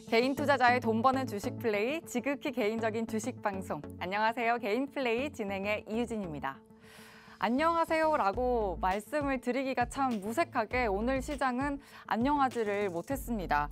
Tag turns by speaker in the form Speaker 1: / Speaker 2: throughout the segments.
Speaker 1: 개인 투자자의 돈 버는 주식 플레이, 지극히 개인적인 주식 방송. 안녕하세요. 개인 플레이 진행의 이유진입니다. 안녕하세요라고 말씀을 드리기가 참 무색하게 오늘 시장은 안녕하지를 못했습니다.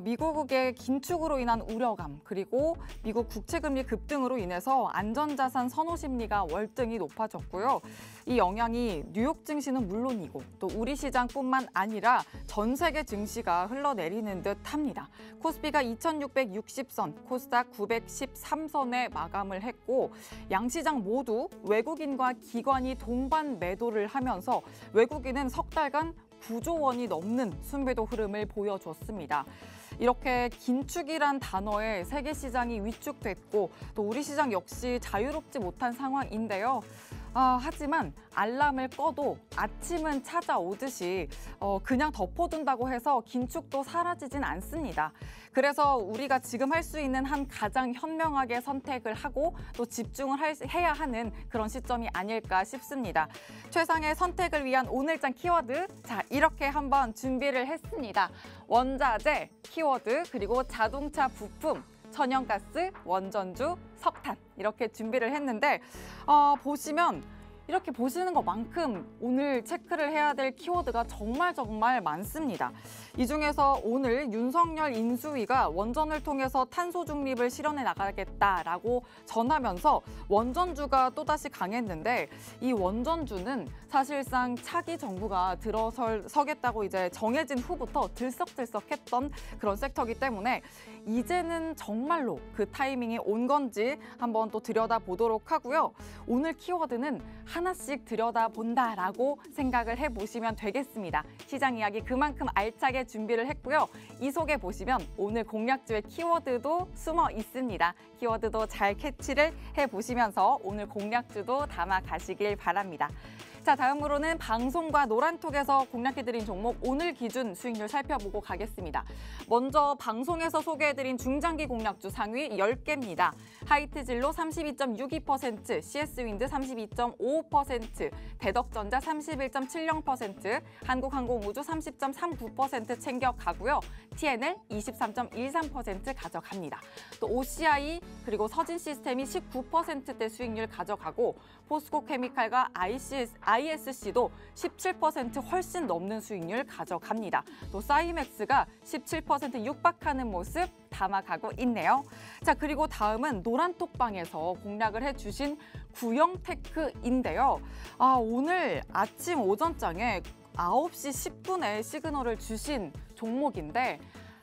Speaker 1: 미국의 긴축으로 인한 우려감, 그리고 미국 국채금리 급등으로 인해서 안전자산 선호 심리가 월등히 높아졌고요. 이 영향이 뉴욕 증시는 물론이고 또 우리 시장뿐만 아니라 전 세계 증시가 흘러내리는 듯합니다. 코스피가 2660선, 코스닥 913선에 마감을 했고 양시장 모두 외국인과 기관이 동반 매도를 하면서 외국인은 석 달간 9조 원이 넘는 순매도 흐름을 보여줬습니다. 이렇게 긴축이란 단어에 세계 시장이 위축됐고 또 우리 시장 역시 자유롭지 못한 상황인데요. 하지만 알람을 꺼도 아침은 찾아오듯이 그냥 덮어둔다고 해서 긴축도 사라지진 않습니다. 그래서 우리가 지금 할 수 있는 한 가장 현명하게 선택을 하고 또 집중을 해야 하는 그런 시점이 아닐까 싶습니다. 최상의 선택을 위한 오늘장 키워드, 자 이렇게 한번 준비를 했습니다. 원자재, 키워드, 그리고 자동차 부품, 천연가스, 원전주, 석탄 이렇게 준비를 했는데 보시면 이렇게 보시는 것만큼 오늘 체크를 해야 될 키워드가 정말 많습니다. 이 중에서 오늘 윤석열 인수위가 원전을 통해서 탄소 중립을 실현해 나가겠다라고 전하면서 원전주가 또다시 강했는데 이 원전주는 사실상 차기 정부가 들어서겠다고 이제 정해진 후부터 들썩들썩했던 그런 섹터이기 때문에 이제는 정말로 그 타이밍이 온 건지 한번 또 들여다보도록 하고요. 오늘 키워드는 하나씩 들여다본다라고 생각을 해보시면 되겠습니다. 시장 이야기 그만큼 알차게 준비를 했고요. 이 속에 보시면 오늘 공략주의 키워드도 숨어 있습니다. 키워드도 잘 캐치를 해보시면서 오늘 공략주도 담아가시길 바랍니다. 자, 다음으로는 방송과 노란톡에서 공략해드린 종목 오늘 기준 수익률 살펴보고 가겠습니다. 먼저 방송에서 소개해드린 중장기 공략주 상위 10개입니다. 하이트진로 32.62%, CS윈드 32.55%, 대덕전자 31.70%, 한국항공우주 30.39% 챙겨가고요. TNL 23.13% 가져갑니다. 또 OCI 그리고 서진시스템이 19%대 수익률 가져가고 포스코케미칼과 ISC도 17% 훨씬 넘는 수익률 가져갑니다. 또 사이맥스가 17% 육박하는 모습 담아가고 있네요. 자, 그리고 다음은 노란톡방에서 공략을 해주신 구형테크인데요. 오늘 아침 오전장에 9시 10분에 시그널을 주신 종목인데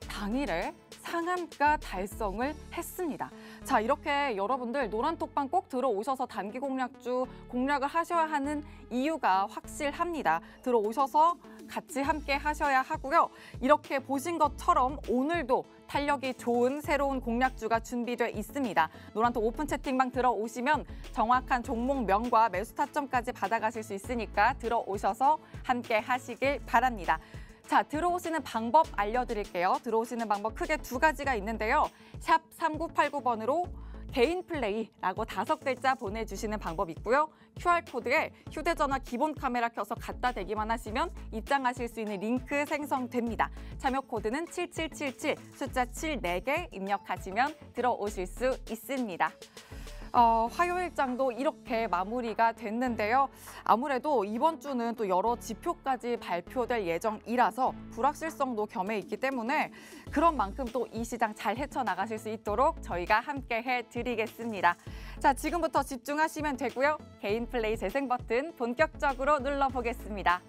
Speaker 1: 당일에 상한가 달성을 했습니다. 자, 이렇게 여러분들 노란톡방 꼭 들어오셔서 단기 공략주 공략을 하셔야 하는 이유가 확실합니다. 들어오셔서 같이 함께 하셔야 하고요. 이렇게 보신 것처럼 오늘도 탄력이 좋은 새로운 공략주가 준비되어 있습니다. 노란톡 오픈 채팅방 들어오시면 정확한 종목명과 매수 타점까지 받아가실 수 있으니까 들어오셔서 함께 하시길 바랍니다. 자, 들어오시는 방법 알려드릴게요. 들어오시는 방법 크게 두 가지가 있는데요. 샵 3989번으로 개인 플레이라고 5글자 보내주시는 방법이 있고요. QR코드에 휴대전화 기본 카메라 켜서 갖다 대기만 하시면 입장하실 수 있는 링크 생성됩니다. 참여 코드는 7777, 숫자 7 4개 입력하시면 들어오실 수 있습니다. 화요일장도 이렇게 마무리가 됐는데요. 아무래도 이번 주는 또 여러 지표까지 발표될 예정이라서 불확실성도 겸해 있기 때문에 그런 만큼 또 이 시장 잘 헤쳐나가실 수 있도록 저희가 함께 해드리겠습니다. 자, 지금부터 집중하시면 되고요. 개인 플레이 재생 버튼 본격적으로 눌러보겠습니다.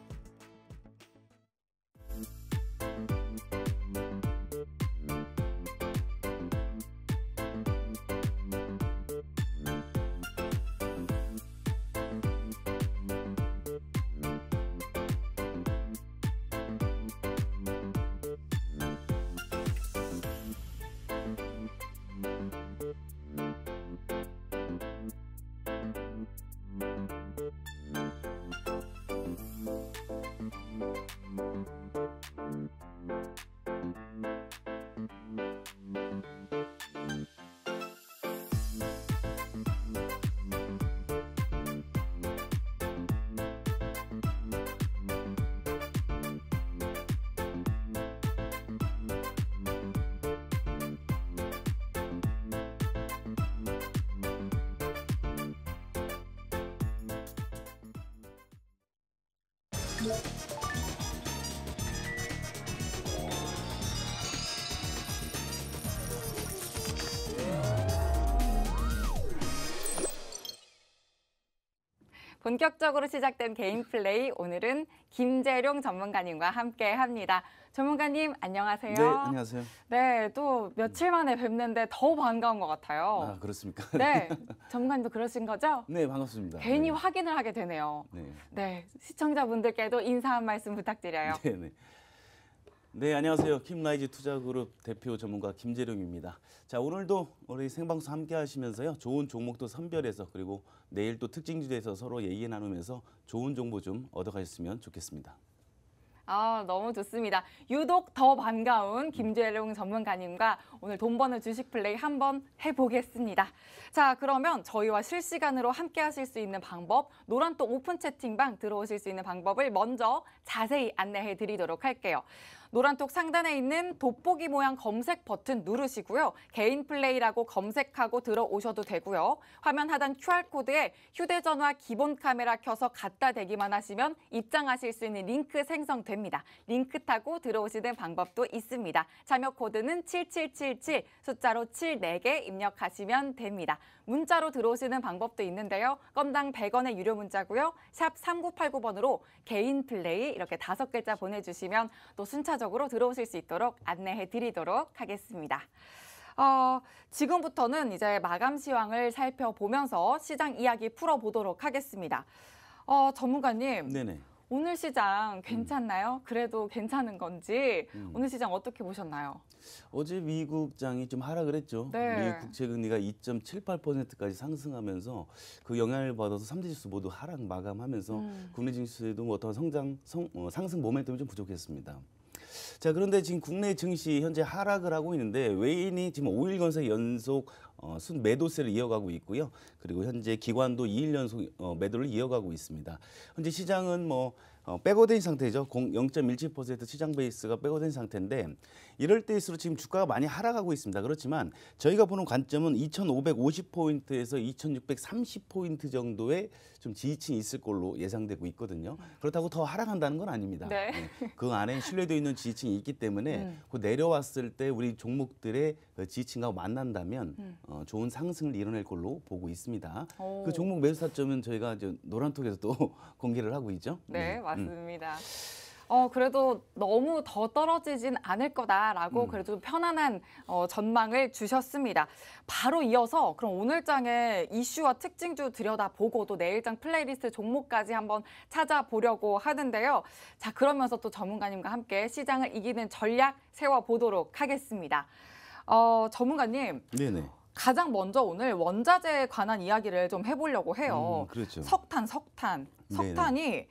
Speaker 1: 본격적으로 시작된 개인 플레이, 오늘은 김재룡 전문가님과 함께 합니다. 전문가님, 안녕하세요.
Speaker 2: 네, 안녕하세요.
Speaker 1: 네, 또 며칠 만에 뵙는데 더 반가운 것 같아요.
Speaker 2: 아, 그렇습니까?
Speaker 1: 네, 전문가님도 그러신 거죠?
Speaker 2: 네, 반갑습니다.
Speaker 1: 괜히
Speaker 2: 네.
Speaker 1: 확인을 하게 되네요.
Speaker 2: 네.
Speaker 1: 네, 시청자분들께도 인사 한 말씀 부탁드려요.
Speaker 2: 네, 네. 네, 안녕하세요. 킴라이즈 투자그룹 대표 전문가 김재룡입니다. 자, 오늘도 우리 생방송 함께 하시면서요. 좋은 종목도 선별해서, 그리고 내일 또 특징 주제에서 서로 얘기 나누면서 좋은 정보 좀 얻어가셨으면 좋겠습니다.
Speaker 1: 아, 너무 좋습니다. 유독 더 반가운 김재룡 전문가님과 오늘 돈 버는 주식 플레이 한번 해보겠습니다. 자, 그러면 저희와 실시간으로 함께 하실 수 있는 방법, 노란톡 오픈 채팅방 들어오실 수 있는 방법을 먼저 자세히 안내해 드리도록 할게요. 노란톡 상단에 있는 돋보기 모양 검색 버튼 누르시고요. 개인 플레이라고 검색하고 들어오셔도 되고요. 화면 하단 QR코드에 휴대전화 기본 카메라 켜서 갖다 대기만 하시면 입장하실 수 있는 링크 생성됩니다. 링크 타고 들어오시는 방법도 있습니다. 참여 코드는 7777, 숫자로 74개 입력하시면 됩니다. 문자로 들어오시는 방법도 있는데요. 건당 100원의 유료 문자고요. 샵 3989번으로 개인 플레이 이렇게 5글자 보내주시면 또 순차적으로 들어오실 수 있도록 안내해 드리도록 하겠습니다. 지금부터는 이제 마감 시황을 살펴보면서 시장 이야기 풀어보도록 하겠습니다. 전문가님.
Speaker 2: 네네.
Speaker 1: 오늘 시장 괜찮나요? 그래도 괜찮은 건지 오늘 시장 어떻게 보셨나요?
Speaker 2: 어제 미국장이 좀 하락을 했죠.
Speaker 1: 네.
Speaker 2: 미국 국채금리가 2.78%까지 상승하면서 그 영향을 받아서 3대 지수 모두 하락 마감하면서 국내 증시에도 뭐 어떤 상승 모멘텀이 좀 부족했습니다. 자, 그런데 지금 국내 증시 현재 하락을 하고 있는데 외인이 지금 5일 연속 순 매도세를 이어가고 있고요. 그리고 현재 기관도 2일 연속 매도를 이어가고 있습니다. 현재 시장은 백오된 상태죠. 0.17% 시장 베이스가 백오된 상태인데 이럴 때일수록 지금 주가가 많이 하락하고 있습니다. 그렇지만 저희가 보는 관점은 2,550포인트에서 2,630포인트 정도의 좀 지지층이 있을 걸로 예상되고 있거든요. 그렇다고 더 하락한다는 건 아닙니다.
Speaker 1: 네.
Speaker 2: 그 안에 신뢰되어 있는 지지층이 있기 때문에 그 내려왔을 때 우리 종목들의 지지층과 만난다면 좋은 상승을 이뤄낼 걸로 보고 있습니다.
Speaker 1: 오.
Speaker 2: 그 종목 매수 타점은 저희가 이제 노란톡에서 또 공개를 하고 있죠.
Speaker 1: 네, 맞습니다. 그래도 너무 더 떨어지진 않을 거다라고 그래도 편안한 전망을 주셨습니다. 바로 이어서 그럼 오늘장의 이슈와 특징주 들여다보고 또 내일장 플레이리스트 종목까지 한번 찾아보려고 하는데요. 자, 그러면서 또 전문가님과 함께 시장을 이기는 전략 세워보도록 하겠습니다. 전문가님.
Speaker 2: 네네.
Speaker 1: 가장 먼저 오늘 원자재에 관한 이야기를 좀 해보려고 해요.
Speaker 2: 그렇죠.
Speaker 1: 석탄이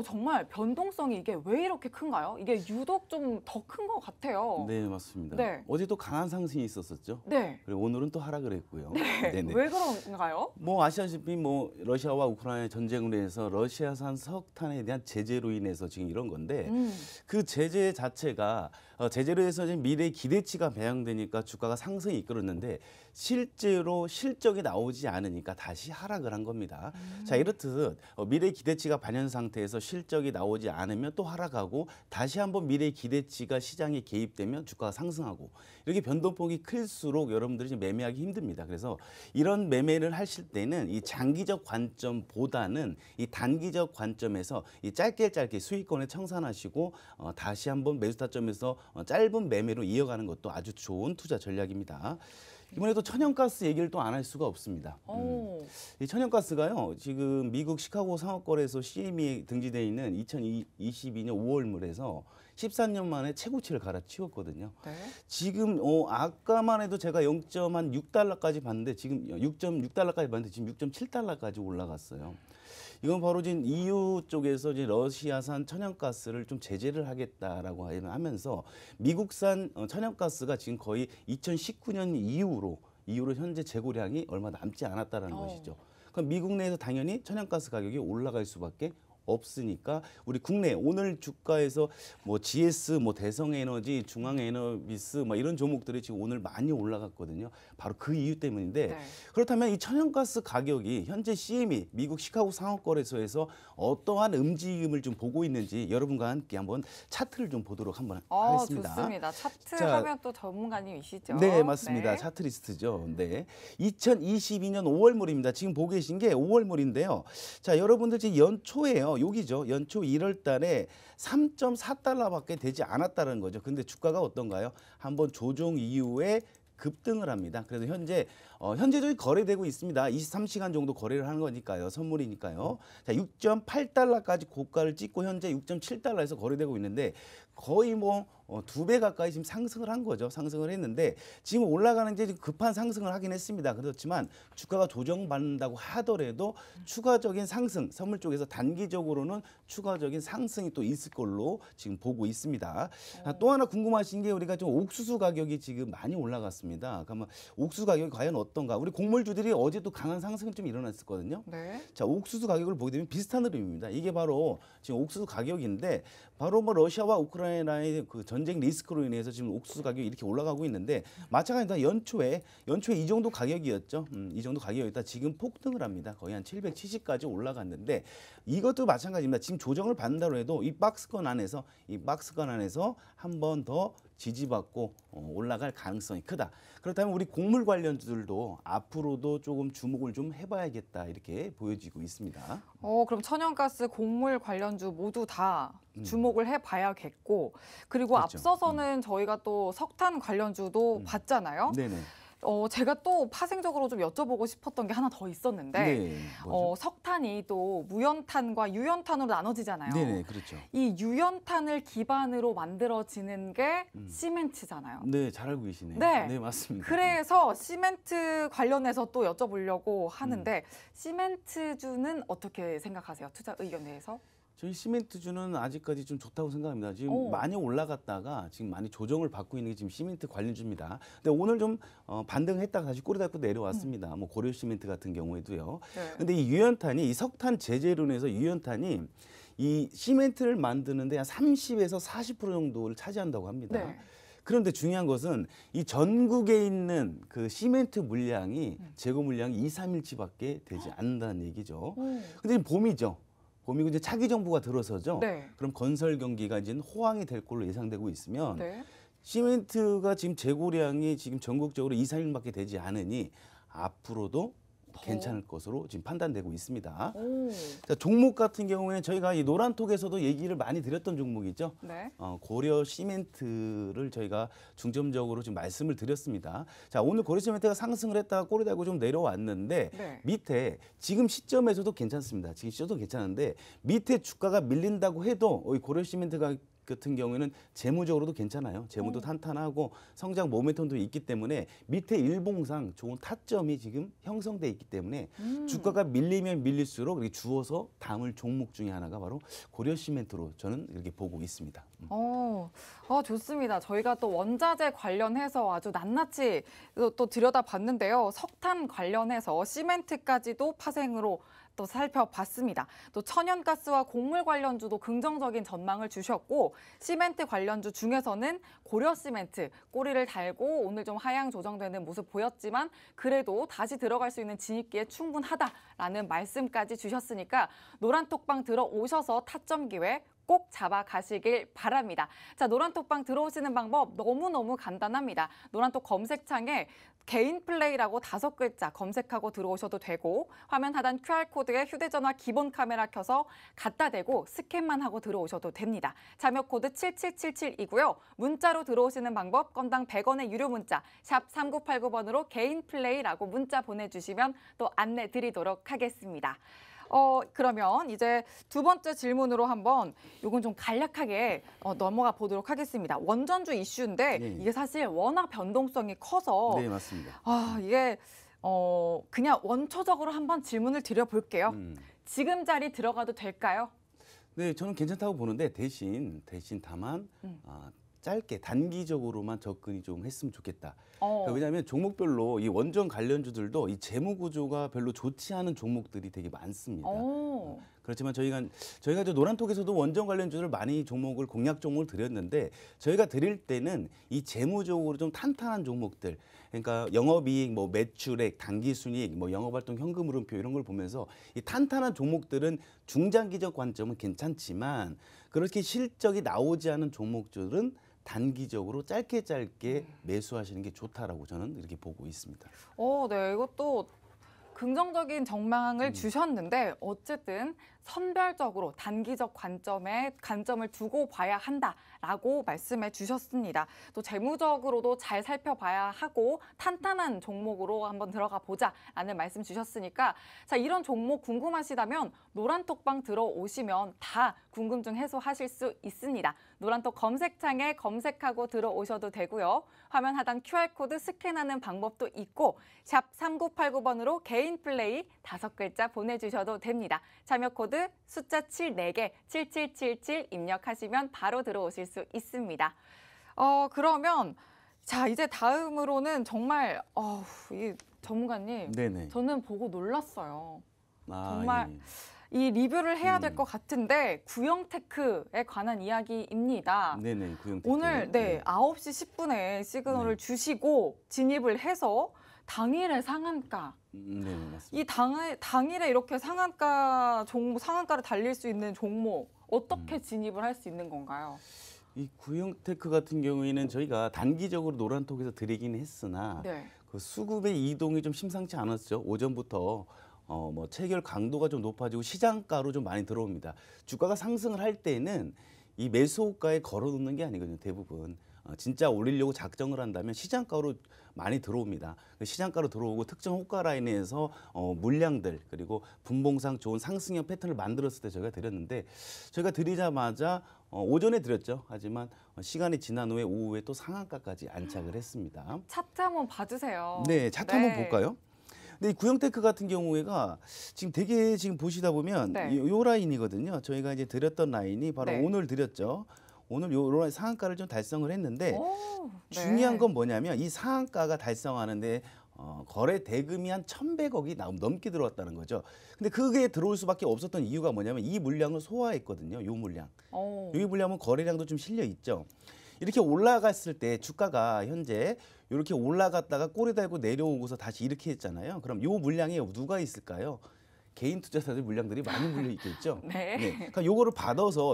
Speaker 1: 정말 변동성이 이게 왜 이렇게 큰가요? 이게 유독 좀 더 큰 것 같아요.
Speaker 2: 네, 맞습니다.
Speaker 1: 네.
Speaker 2: 어제도 강한 상승이 있었었죠.
Speaker 1: 네.
Speaker 2: 그리고 오늘은 또 하락을 했고요.
Speaker 1: 네.
Speaker 2: 네네.
Speaker 1: 왜 그런가요?
Speaker 2: 아시다시피 러시아와 우크라이나 전쟁으로 인해서 러시아산 석탄에 대한 제재로 인해서 지금 이런 건데 그 제재 자체가 제재로 해서 지금 미래의 기대치가 배양되니까 주가가 상승이 이끌었는데 실제로 실적이 나오지 않으니까 다시 하락을 한 겁니다. 자, 이렇듯 미래의 기대치가 반영 상태에서 실적이 나오지 않으면 또 하락하고 다시 한번 미래의 기대치가 시장에 개입되면 주가가 상승하고 이렇게 변동폭이 클수록 여러분들이 지금 매매하기 힘듭니다. 그래서 이런 매매를 하실 때는 이 장기적 관점보다는 이 단기적 관점에서 이 짧게 수익권에 청산하시고 다시 한번 매수 타점에서 짧은 매매로 이어가는 것도 아주 좋은 투자 전략입니다. 이번에도 천연가스 얘기를 또 안 할 수가 없습니다. 이 천연가스가요, 지금 미국 시카고 상업거래소 CME에 등재되어 있는 2022년 5월물에서 14년 만에 최고치를 갈아치웠거든요.
Speaker 1: 네.
Speaker 2: 지금 아까만 해도 제가 0.6달러까지 봤는데 지금 6.6달러까지 봤는데 지금 6.7달러까지 올라갔어요. 이건 바로 지금 EU 쪽에서 이제 러시아산 천연가스를 좀 제재를 하겠다라고 하면서 미국산 천연가스가 지금 거의 2019년 이후로 현재 재고량이 얼마 남지 않았다라는 것이죠. 그럼 미국 내에서 당연히 천연가스 가격이 올라갈 수밖에 없으니까 우리 국내 오늘 주가에서 뭐 GS, 뭐 대성에너지, 중앙에너비스 뭐 이런 종목들이 지금 오늘 많이 올라갔거든요. 바로 그 이유 때문인데
Speaker 1: 네.
Speaker 2: 그렇다면 이 천연가스 가격이 현재 CME 미국 시카고 상업거래소에서 어떠한 움직임을 좀 보고 있는지 여러분과 함께 한번 차트를 좀 보도록 한번 하겠습니다.
Speaker 1: 좋습니다. 차트
Speaker 2: 자,
Speaker 1: 하면 또 전문가님이시죠.
Speaker 2: 네, 맞습니다.
Speaker 1: 네.
Speaker 2: 차트리스트죠. 네. 2022년 5월물입니다. 지금 보고 계신 게 5월물인데요. 자, 여러분들 지금 연초에요. 여기죠. 연초 1월 달에 3.4달러밖에 되지 않았다는 거죠. 근데 주가가 어떤가요? 한번 조정 이후에 급등을 합니다. 그래서 현재도 거래되고 있습니다. 23시간 정도 거래를 하는 거니까요. 선물이니까요. 자, 6.8달러까지 고가를 찍고 현재 6.7달러에서 거래되고 있는데 거의 뭐 2배 가까이 지금 상승을 한 거죠. 상승을 했는데 지금 올라가는 게 급한 상승을 하긴 했습니다. 그렇지만 주가가 조정받는다고 하더라도 추가적인 상승, 선물 쪽에서 단기적으로는 추가적인 상승이 또 있을 걸로 지금 보고 있습니다. 또 하나 궁금하신 게 우리가 좀 옥수수 가격이 지금 많이 올라갔습니다. 그러면 옥수수 가격이 과연 어떤가? 우리 곡물주들이 어제도 강한 상승이 좀 일어났었거든요.
Speaker 1: 네.
Speaker 2: 자, 옥수수 가격을 보게 되면 비슷한 흐름입니다. 이게 바로 지금 옥수수 가격인데 바로 뭐 러시아와 우크라이나의 그 전쟁 리스크로 인해서 지금 옥수수 가격이 이렇게 올라가고 있는데 마찬가지로 연초에 이 정도 가격이었죠. 이 정도 가격이었다. 지금 폭등을 합니다. 거의 한 770까지 올라갔는데 이것도 마찬가지입니다. 지금 조정을 받는다고 해도 이 박스권 안에서 한 번 더 지지받고 올라갈 가능성이 크다. 그렇다면 우리 곡물 관련주들도 앞으로도 조금 주목을 좀 해봐야겠다 이렇게 보여지고 있습니다.
Speaker 1: 그럼 천연가스, 곡물 관련주 모두 다 주목을 해봐야겠고, 그리고
Speaker 2: 그렇죠.
Speaker 1: 앞서서는 저희가 또 석탄 관련주도 봤잖아요.
Speaker 2: 네네.
Speaker 1: 제가 또 파생적으로 좀 여쭤보고 싶었던 게 하나 더 있었는데,
Speaker 2: 네. 뭐죠?
Speaker 1: 석탄이 또 무연탄과 유연탄으로 나눠지잖아요.
Speaker 2: 네네, 그렇죠.
Speaker 1: 이 유연탄을 기반으로 만들어지는 게 시멘트잖아요.
Speaker 2: 네, 잘 알고 계시네요.
Speaker 1: 네.
Speaker 2: 네, 맞습니다.
Speaker 1: 그래서 시멘트 관련해서 또 여쭤보려고 하는데 시멘트주는 어떻게 생각하세요? 투자 의견 내에서?
Speaker 2: 저희 시멘트주는 아직까지 좀 좋다고 생각합니다. 지금 많이 올라갔다가 지금 많이 조정을 받고 있는 게 지금 시멘트 관련주입니다. 근데 오늘 좀 반등했다가 다시 꼬리 잡고 내려왔습니다. 뭐 고려 시멘트 같은 경우에도요.
Speaker 1: 네.
Speaker 2: 근데 이 유연탄이 이 석탄 제재론에서 유연탄이 이 시멘트를 만드는데 한 30에서 40% 정도를 차지한다고 합니다.
Speaker 1: 네.
Speaker 2: 그런데 중요한 것은 이 전국에 있는 그 시멘트 물량이 재고 물량이 2, 3일치밖에 되지 않는다는 얘기죠. 근데 지금 봄이죠. 봄이고 이제 차기 정부가 들어서죠.
Speaker 1: 네.
Speaker 2: 그럼 건설 경기가 이제 호황이 될 걸로 예상되고 있으면
Speaker 1: 네.
Speaker 2: 시멘트가 지금 재고량이 지금 전국적으로 2, 3일밖에 되지 않으니 앞으로도 괜찮을 것으로 지금 판단되고 있습니다. 자, 종목 같은 경우에는 저희가 이 노란톡에서도 얘기를 많이 드렸던 종목이죠.
Speaker 1: 네.
Speaker 2: 고려 시멘트를 저희가 중점적으로 지금 말씀을 드렸습니다. 자, 오늘 고려 시멘트가 상승을 했다가 꼬리 달고 좀 내려왔는데
Speaker 1: 네.
Speaker 2: 밑에 지금 시점에서도 괜찮습니다. 지금 시점도 괜찮은데 밑에 주가가 밀린다고 해도 이 고려 시멘트가 같은 경우에는 재무적으로도 괜찮아요. 재무도 탄탄하고 성장 모멘텀도 있기 때문에 밑에 일봉상 좋은 타점이 지금 형성돼 있기 때문에 주가가 밀리면 밀릴수록 이렇게 주어서 담을 종목 중에 하나가 바로 고려 시멘트로 저는 이렇게 보고 있습니다.
Speaker 1: 좋습니다. 저희가 또 원자재 관련해서 아주 낱낱이 또 들여다봤는데요. 석탄 관련해서 시멘트까지도 파생으로 또 살펴봤습니다. 또 천연가스와 곡물 관련주도 긍정적인 전망을 주셨고 시멘트 관련주 중에서는 고려시멘트 꼬리를 달고 오늘 좀 하향 조정되는 모습 보였지만 그래도 다시 들어갈 수 있는 진입기에 충분하다라는 말씀까지 주셨으니까 노란톡방 들어오셔서 타점 기회 꼭 잡아가시길 바랍니다. 자, 노란톡방 들어오시는 방법 너무너무 간단합니다. 노란톡 검색창에 개인 플레이라고 5글자 검색하고 들어오셔도 되고 화면 하단 QR코드에 휴대전화 기본 카메라 켜서 갖다 대고 스캔만 하고 들어오셔도 됩니다. 참여 코드 7777이고요. 문자로 들어오시는 방법 건당 100원의 유료 문자 샵 3989번으로 개인 플레이라고 문자 보내주시면 또 안내 드리도록 하겠습니다. 그러면 이제 두 번째 질문으로 한번 요건 좀 간략하게 넘어가 보도록 하겠습니다. 원전주 이슈인데
Speaker 2: 네.
Speaker 1: 이게 사실 워낙 변동성이 커서
Speaker 2: 네, 맞습니다.
Speaker 1: 이게 그냥 원초적으로 한번 질문을 드려볼게요. 지금 자리 들어가도 될까요?
Speaker 2: 네, 저는 괜찮다고 보는데 대신 다만 짧게 단기적으로만 접근이 좀 했으면 좋겠다. 그러니까 왜냐하면 종목별로 이 원전 관련주들도 이 재무 구조가 별로 좋지 않은 종목들이 되게 많습니다. 그렇지만 저희가 저 노란톡에서도 원전 관련주를 많이 종목을 공략 종목을 드렸는데 저희가 드릴 때는 이 재무적으로 좀 탄탄한 종목들, 그러니까 영업이익, 뭐 매출액, 당기순이익, 뭐 영업활동 현금 흐름표 이런 걸 보면서 이 탄탄한 종목들은 중장기적 관점은 괜찮지만 그렇게 실적이 나오지 않은 종목들은 단기적으로 짧게 매수하시는 게 좋다라고 저는 이렇게 보고 있습니다.
Speaker 1: 네, 이것도 긍정적인 전망을 주셨는데 어쨌든 선별적으로 단기적 관점을 두고 봐야 한다라고 말씀해 주셨습니다. 또 재무적으로도 잘 살펴봐야 하고 탄탄한 종목으로 한번 들어가 보자라는 말씀 주셨으니까 자, 이런 종목 궁금하시다면 노란톡방 들어오시면 다 궁금증 해소하실 수 있습니다. 노란톡 검색창에 검색하고 들어오셔도 되고요. 화면 하단 QR코드 스캔하는 방법도 있고 샵 3989번으로 개인 플레이 5글자 보내주셔도 됩니다. 참여 코드 숫자 7 4개 7777 입력하시면 바로 들어오실 수 있습니다. 그러면 자 이제 다음으로는 정말 이 전문가님
Speaker 2: 네네.
Speaker 1: 저는 보고 놀랐어요.
Speaker 2: 아,
Speaker 1: 정말
Speaker 2: 예.
Speaker 1: 이 리뷰를 해야 될 것 같은데 구형테크에 관한 이야기입니다.
Speaker 2: 네네. 구형테크.
Speaker 1: 오늘 9시 10분에 시그널을 주시고 진입을 해서 당일에 상한가.
Speaker 2: 네, 맞습니다.
Speaker 1: 이 당일에 이렇게 상한가를 달릴 수 있는 종목 어떻게 진입을 할 수 있는 건가요?
Speaker 2: 이 구형테크 같은 경우에는 저희가 단기적으로 노란톡에서 드리긴 했으나
Speaker 1: 네.
Speaker 2: 그 수급의 이동이 좀 심상치 않았죠. 오전부터 뭐 체결 강도가 좀 높아지고 시장가로 좀 많이 들어옵니다. 주가가 상승을 할 때는 이 매수호가에 걸어놓는 게 아니거든요. 대부분 진짜 올리려고 작정을 한다면 시장가로 많이 들어옵니다. 시장가로 들어오고 특정 호가 라인에서 물량들 그리고 분봉상 좋은 상승형 패턴을 만들었을 때 저희가 드렸는데 저희가 드리자마자 오전에 드렸죠. 하지만 시간이 지난 후에 오후에 또 상한가까지 안착을 했습니다.
Speaker 1: 차트 한번 봐주세요.
Speaker 2: 네, 차트 한번 볼까요? 근데 이 구형테크 같은 경우에가 지금 되게 지금 보시다 보면 요 라인이거든요. 저희가 이제 드렸던 라인이 바로 오늘 드렸죠. 오늘 요 라인 상한가를 좀 달성을 했는데 중요한 건 뭐냐면 이 상한가가 달성하는데 거래 대금이 한 1,100억이 넘게 들어왔다는 거죠. 근데 그게 들어올 수밖에 없었던 이유가 뭐냐면 이 물량을 소화했거든요. 요 물량. 이 물량은 거래량도 좀 실려 있죠. 이렇게 올라갔을 때 주가가 현재 이렇게 올라갔다가 꼬리 달고 내려오고서 다시 이렇게 했잖아요. 그럼 요 물량에 누가 있을까요? 개인 투자자들 물량들이 많이 물려 있겠죠.
Speaker 1: 네.
Speaker 2: 그러니까 요거를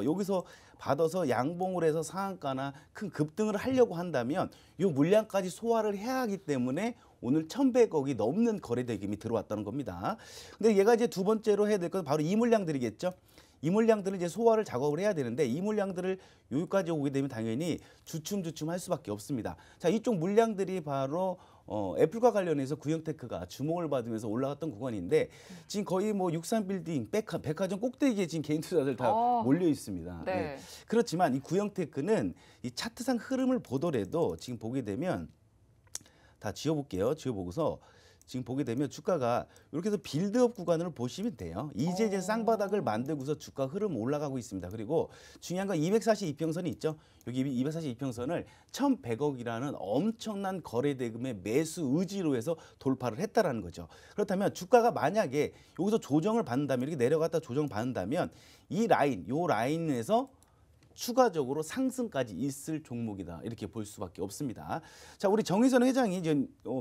Speaker 2: 여기서 받아서 양봉을 해서 상한가나 큰 급등을 하려고 한다면 요 물량까지 소화를 해야 하기 때문에 오늘 1,100억이 넘는 거래 대금이 들어왔다는 겁니다. 근데 얘가 이제 두 번째로 해야 될 건 바로 이 물량들이겠죠. 이 물량들을 이제 소화를 작업을 해야 되는데 이 물량들을 여기까지 오게 되면 당연히 주춤주춤 할 수밖에 없습니다. 자, 이쪽 물량들이 바로 애플과 관련해서 구형테크가 주목을 받으면서 올라갔던 구간인데 지금 거의 뭐 63빌딩, 백화점 꼭대기에 지금 개인 투자자들 다 몰려 있습니다. 네. 그렇지만 이 구형테크는 이 차트상 흐름을 보더라도 지금 보게 되면 다 지워볼게요. 지워보고서 지금 보게 되면 주가가 이렇게 해서 빌드업 구간을 보시면 돼요. 이제 쌍바닥을 만들고서 주가 흐름 올라가고 있습니다. 그리고 중요한 건 242평선이 있죠. 여기 242평선을 1,100억이라는 엄청난 거래 대금의 매수 의지로 해서 돌파를 했다라는 거죠. 그렇다면 주가가 만약에 여기서 조정을 받는다면 이렇게 내려갔다 조정받는다면 이 라인, 요 라인에서 추가적으로 상승까지 있을 종목이다. 이렇게 볼 수밖에 없습니다. 자, 우리 정의선 회장이 이제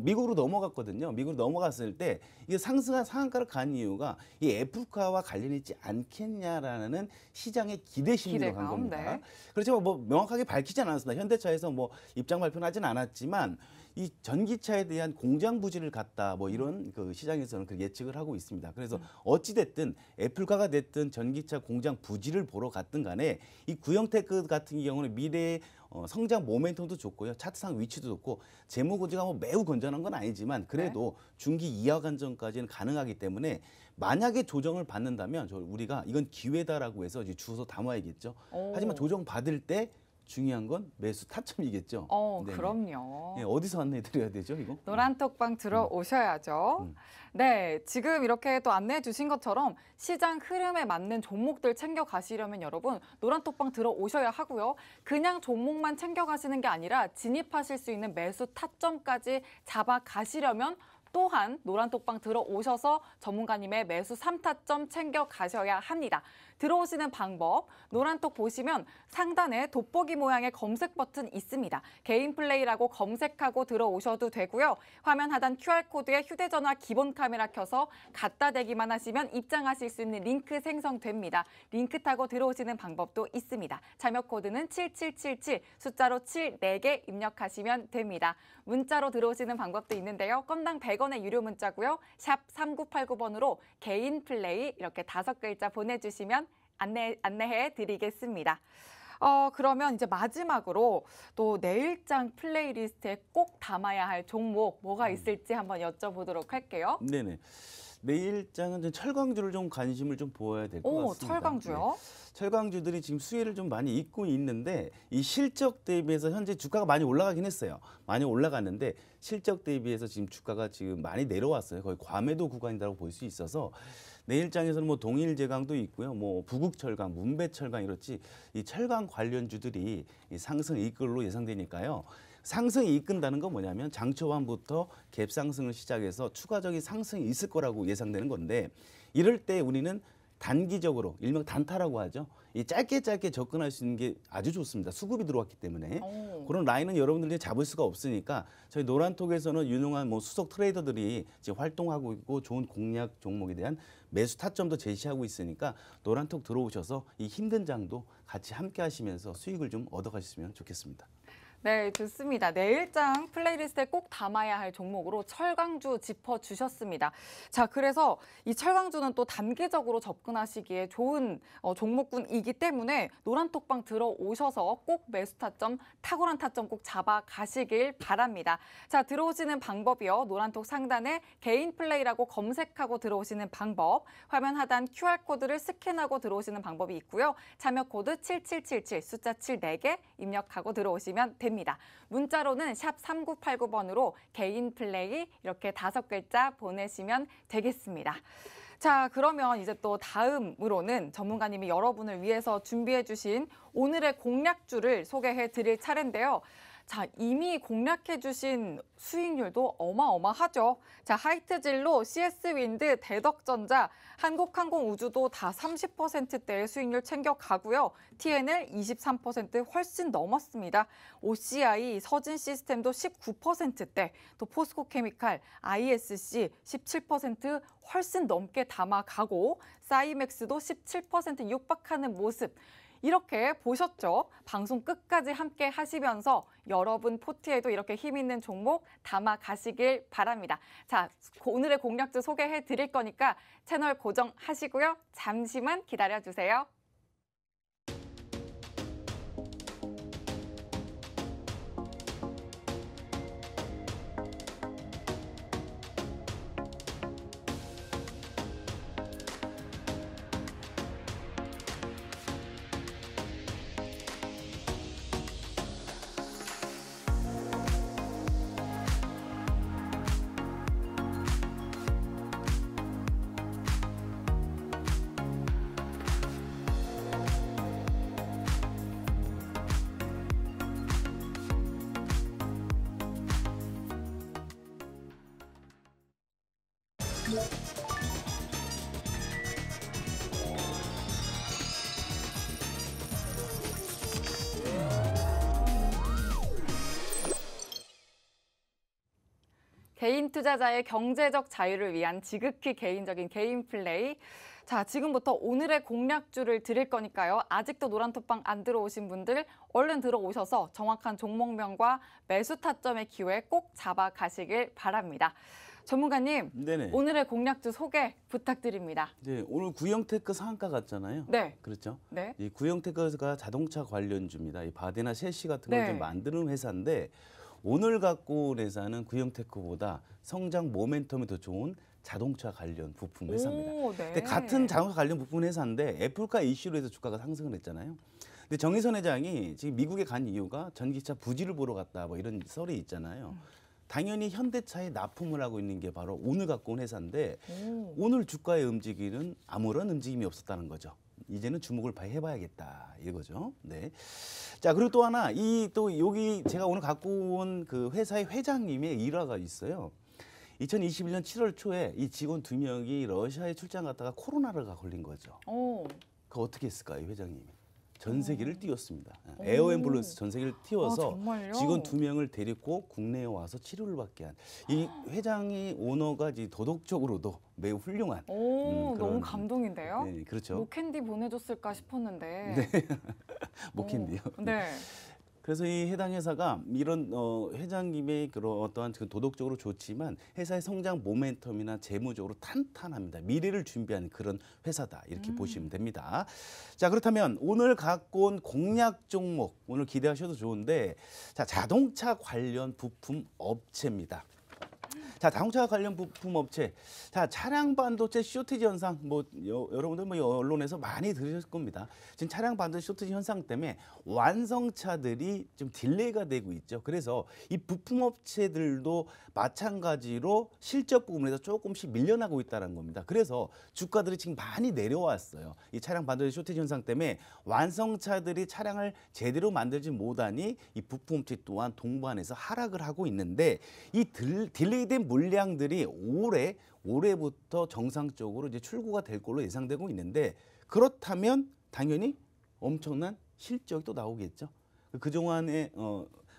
Speaker 2: 미국으로 넘어갔거든요. 미국으로 넘어갔을 때 이게 상승한 상한가를 간 이유가 이 애플카와 관련이 있지 않겠냐라는 시장의 기대 심리로 간 겁니다. 그렇지만 뭐 명확하게 밝히지 않았습니다. 현대차에서 뭐 입장 발표는 하진 않았지만 이 전기차에 대한 공장 부지를 갖다 뭐 이런 그 시장에서는 그 예측을 하고 있습니다. 그래서 어찌 됐든 애플카가 됐든 전기차 공장 부지를 보러 갔든 간에 이 구형테크 같은 경우는 미래의 성장 모멘텀도 좋고요. 차트상 위치도 좋고 재무 구조가 뭐 매우 건전한 건 아니지만 그래도 중기 이하 관점까지는 가능하기 때문에 만약에 조정을 받는다면 우리가 이건 기회다라고 해서 이제 주워서 담아야겠죠. 하지만 조정 받을 때 중요한 건 매수 타점이겠죠.
Speaker 1: 그럼요.
Speaker 2: 네, 어디서 안내해 드려야 되죠, 이거?
Speaker 1: 노란톡방 들어오셔야죠. 네, 지금 이렇게 또 안내해 주신 것처럼 시장 흐름에 맞는 종목들 챙겨 가시려면 여러분 노란톡방 들어오셔야 하고요. 그냥 종목만 챙겨 가시는 게 아니라 진입하실 수 있는 매수 타점까지 잡아 가시려면 또한 노란톡방 들어오셔서 전문가님의 매수 3타점 챙겨 가셔야 합니다. 들어오시는 방법, 노란톡 보시면 상단에 돋보기 모양의 검색 버튼 있습니다. 개인 플레이라고 검색하고 들어오셔도 되고요. 화면 하단 QR코드에 휴대전화 기본 카메라 켜서 갖다 대기만 하시면 입장하실 수 있는 링크 생성됩니다. 링크 타고 들어오시는 방법도 있습니다. 참여 코드는 7777, 숫자로 7, 4개 입력하시면 됩니다. 문자로 들어오시는 방법도 있는데요. 건당 100원의 유료 문자고요. 샵 3989번으로 개인 플레이 이렇게 5글자 보내주시면 안내해 드리겠습니다. 그러면 이제 마지막으로 또 내일장 플레이리스트에 꼭 담아야 할 종목 뭐가 있을지 한번 여쭤보도록 할게요.
Speaker 2: 네네. 내일장은 철강주를 좀 관심을 좀 보여야 될 것 같습니다.
Speaker 1: 철강주요?
Speaker 2: 네. 철강주들이 지금 수혜를 좀 많이 입고 있는데 이 실적 대비해서 현재 주가가 많이 올라가긴 했어요. 많이 올라갔는데 실적 대비해서 지금 주가가 지금 많이 내려왔어요. 거의 과매도 구간이라고 볼 수 있어서 내일장에서는 뭐 동일제강도 있고요. 뭐 부국철강, 문배철강 이렇지 이 철강 관련주들이 이 상승 이끌로 예상되니까요. 상승이 이끈다는 건 뭐냐면 장 초반부터 갭 상승을 시작해서 추가적인 상승이 있을 거라고 예상되는 건데 이럴 때 우리는 단기적으로 일명 단타라고 하죠. 이 짧게 접근할 수 있는 게 아주 좋습니다. 수급이 들어왔기 때문에 그런 라인은 여러분들이 잡을 수가 없으니까 저희 노란톡에서는 유능한 뭐 수석 트레이더들이 지금 활동하고 있고 좋은 공략 종목에 대한 매수 타점도 제시하고 있으니까 노란톡 들어오셔서 이 힘든 장도 같이 함께 하시면서 수익을 좀 얻어가셨으면 좋겠습니다.
Speaker 1: 네, 좋습니다. 내일장 플레이리스트에 꼭 담아야 할 종목으로 철강주 짚어주셨습니다. 자, 그래서 이 철강주는 또 단기적으로 접근하시기에 좋은 종목군이기 때문에 노란톡방 들어오셔서 꼭 매수 타점, 탁월한 타점 꼭 잡아가시길 바랍니다. 자, 들어오시는 방법이요. 노란톡 상단에 개인 플레이라고 검색하고 들어오시는 방법, 화면 하단 QR코드를 스캔하고 들어오시는 방법이 있고요. 참여 코드 7777, 숫자 7, 4개 입력하고 들어오시면 됩니다. 문자로는 샵 3989번으로 개인 플레이 이렇게 5글자 보내시면 되겠습니다. 자, 그러면 이제 또 다음으로는 전문가님이 여러분을 위해서 준비해 주신 오늘의 공략주를 소개해 드릴 차례인데요. 자, 이미 공략해 주신 수익률도 어마어마하죠. 자, 하이트진로, CS윈드, 대덕전자, 한국항공우주도 다 30%대의 수익률 챙겨가고요. TNL 23% 훨씬 넘었습니다. OCI, 서진시스템도 19%대, 또 포스코케미칼, ISC 17% 훨씬 넘게 담아가고 사이맥스도 17% 육박하는 모습. 이렇게 보셨죠? 방송 끝까지 함께 하시면서 여러분 포트에도 이렇게 힘 있는 종목 담아 가시길 바랍니다. 자, 오늘의 공략주 소개해 드릴 거니까 채널 고정하시고요. 잠시만 기다려 주세요. 개인 투자자의 경제적 자유를 위한 지극히 개인적인 개인 플레이. 자, 지금부터 오늘의 공략주를 드릴 거니까요. 아직도 노란톡방 안 들어오신 분들 얼른 들어오셔서 정확한 종목명과 매수 타점의 기회 꼭 잡아가시길 바랍니다. 전문가님,
Speaker 2: 네네.
Speaker 1: 오늘의 공략주 소개 부탁드립니다.
Speaker 2: 네, 오늘 구형테크 상한가 갔잖아요.
Speaker 1: 네.
Speaker 2: 그렇죠.
Speaker 1: 네.
Speaker 2: 이 구형테크가 자동차 관련주입니다. 이 바데나 셰시 같은 걸
Speaker 1: 네.
Speaker 2: 좀 만드는 회사인데 오늘 갖고 온 회사는 구형테크보다 성장 모멘텀이 더 좋은 자동차 관련 부품 회사입니다.
Speaker 1: 오, 네.
Speaker 2: 근데 같은 자동차 관련 부품 회사인데 애플카 이슈로 해서 주가가 상승을 했잖아요. 근데 정의선 회장이 지금 미국에 간 이유가 전기차 부지를 보러 갔다 뭐 이런 썰이 있잖아요. 당연히 현대차에 납품을 하고 있는 게 바로 오늘 갖고 온 회사인데 오늘 주가의 움직임은 아무런 움직임이 없었다는 거죠. 이제는 주목을 해봐야겠다 이거죠. 네. 자, 그리고 또 하나 이 또 여기 제가 오늘 갖고 온 그 회사의 회장님의 일화가 있어요. 2021년 7월 초에 이 직원 2명이 러시아에 출장 갔다가 코로나가 걸린 거죠. 그 어떻게 했을까요, 회장님이? 전 세계를 띄웠습니다. 에어 앰뷸런스 전 세계를 띄워서
Speaker 1: 정말요?
Speaker 2: 직원 2명을 데리고 국내에 와서 치료를 받게 한 이 회장이 오너가 이제 도덕적으로도 매우 훌륭한
Speaker 1: 너무
Speaker 2: 그런-
Speaker 1: 감동인데요.
Speaker 2: 네, 그렇죠.
Speaker 1: 목캔디 보내줬을까 싶었는데.
Speaker 2: 목캔디요.
Speaker 1: 네.
Speaker 2: 그래서 이 해당 회사가 이런 회장님의 그런 어떠한 그 도덕적으로 좋지만 회사의 성장 모멘텀이나 재무적으로 탄탄합니다. 미래를 준비하는 그런 회사다 이렇게 보시면 됩니다. 자, 그렇다면 오늘 갖고 온 공략 종목 오늘 기대하셔도 좋은데 자, 자동차 관련 부품 업체입니다. 자, 자동차 관련 부품 업체. 자, 차량 반도체 쇼티지 현상 여러분들 언론에서 많이 들으셨을 겁니다. 지금 차량 반도체 쇼티지 현상 때문에 완성차들이 좀 딜레이가 되고 있죠. 그래서 이 부품 업체들도 마찬가지로 실적 부분에서 조금씩 밀려나고 있다는 겁니다. 그래서 주가들이 지금 많이 내려왔어요. 이 차량 반도체 쇼티지 현상 때문에 완성차들이 차량을 제대로 만들지 못하니 이 부품 업체 또한 동반해서 하락을 하고 있는데 이 딜레이된 물량들이 올해부터 정상적으로 이제 출고가 될 걸로 예상되고 있는데 그렇다면 당연히 엄청난 실적이 또 나오겠죠. 그동안에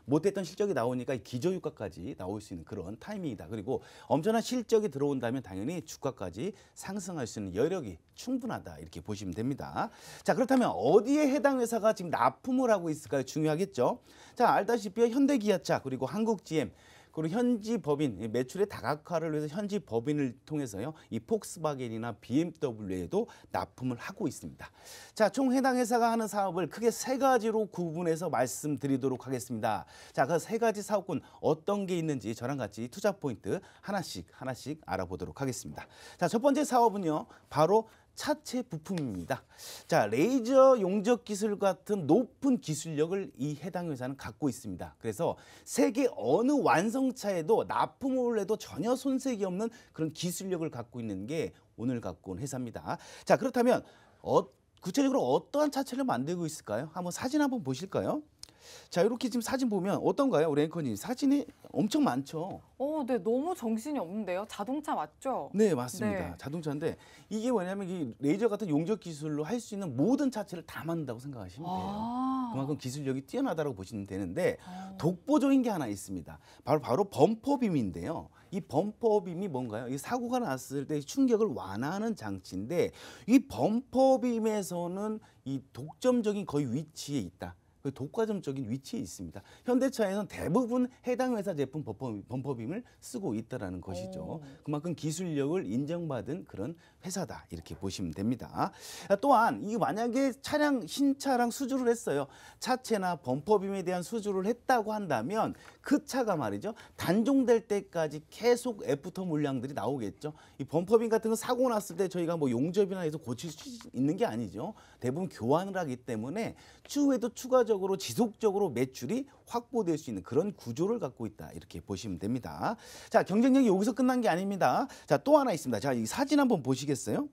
Speaker 2: 못했던 실적이 나오니까 기저효과까지 나올 수 있는 그런 타이밍이다. 그리고 엄청난 실적이 들어온다면 당연히 주가까지 상승할 수 있는 여력이 충분하다. 이렇게 보시면 됩니다. 자, 그렇다면 어디에 해당 회사가 지금 납품을 하고 있을까요? 중요하겠죠. 자, 알다시피 현대기아차 그리고 한국GM 그리고 현지 법인 매출의 다각화를 위해서 현지 법인을 통해서요 이 폭스바겐이나 BMW에도 납품을 하고 있습니다. 자, 총 해당 회사가 하는 사업을 크게 세 가지로 구분해서 말씀드리도록 하겠습니다. 자, 그 세 가지 사업군 어떤 게 있는지 저랑 같이 투자 포인트 하나씩 알아보도록 하겠습니다. 자, 첫 번째 사업은요 바로 차체 부품입니다. 자, 레이저 용접 기술 같은 높은 기술력을 이 해당 회사는 갖고 있습니다. 그래서 세계 어느 완성차에도 납품을 해도 전혀 손색이 없는 그런 기술력을 갖고 있는 게 오늘 갖고 온 회사입니다. 자, 그렇다면 구체적으로 어떠한 차체를 만들고 있을까요? 한번 사진 한번 보실까요? 자, 이렇게 지금 사진 보면 어떤가요? 우리 앵커님 사진이 엄청 많죠?
Speaker 1: 네, 너무 정신이 없는데요. 자동차 맞죠?
Speaker 2: 네, 맞습니다.
Speaker 1: 네.
Speaker 2: 자동차인데 이게 뭐냐면 이 레이저 같은 용접 기술로 할 수 있는 모든 차체를 다 만든다고 생각하시면 돼요. 그만큼 기술력이 뛰어나다고 보시면 되는데 독보적인 게 하나 있습니다. 바로 범퍼빔인데요. 이 범퍼빔이 뭔가요? 이 사고가 났을 때 충격을 완화하는 장치인데 이 범퍼빔에서는 이 독점적인 거의 위치에 있다. 독과점적인 위치에 있습니다. 현대차에는 대부분 해당 회사 제품 범퍼빔을 쓰고 있다는 것이죠. 그만큼 기술력을 인정받은 그런 회사다 이렇게 보시면 됩니다. 또한 이 만약에 신차랑 수주를 했어요. 차체나 범퍼빔에 대한 수주를 했다고 한다면 그 차가 말이죠. 단종될 때까지 계속 애프터 물량들이 나오겠죠. 이 범퍼빔 같은 거 사고 났을 때 저희가 뭐 용접이나 해서 고칠 수 있는 게 아니죠. 대부분 교환을 하기 때문에 추후에도 추가적으로 지속적으로 매출이 확보될 수 있는 그런 구조를 갖고 있다 이렇게 보시면 됩니다. 자, 경쟁력이 여기서 끝난 게 아닙니다. 자, 또 하나 있습니다. 자, 이 사진 한번 보시겠어요?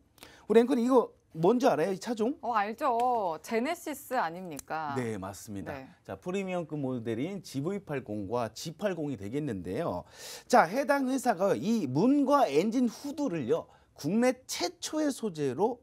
Speaker 2: 우리 앵커님 이거 뭔지 알아요? 이 차종?
Speaker 1: 알죠. 제네시스 아닙니까?
Speaker 2: 네, 맞습니다.
Speaker 1: 네.
Speaker 2: 자, 프리미엄급 모델인 GV80과 G80이 되겠는데요. 자, 해당 회사가 이 문과 엔진 후드를요 국내 최초의 소재로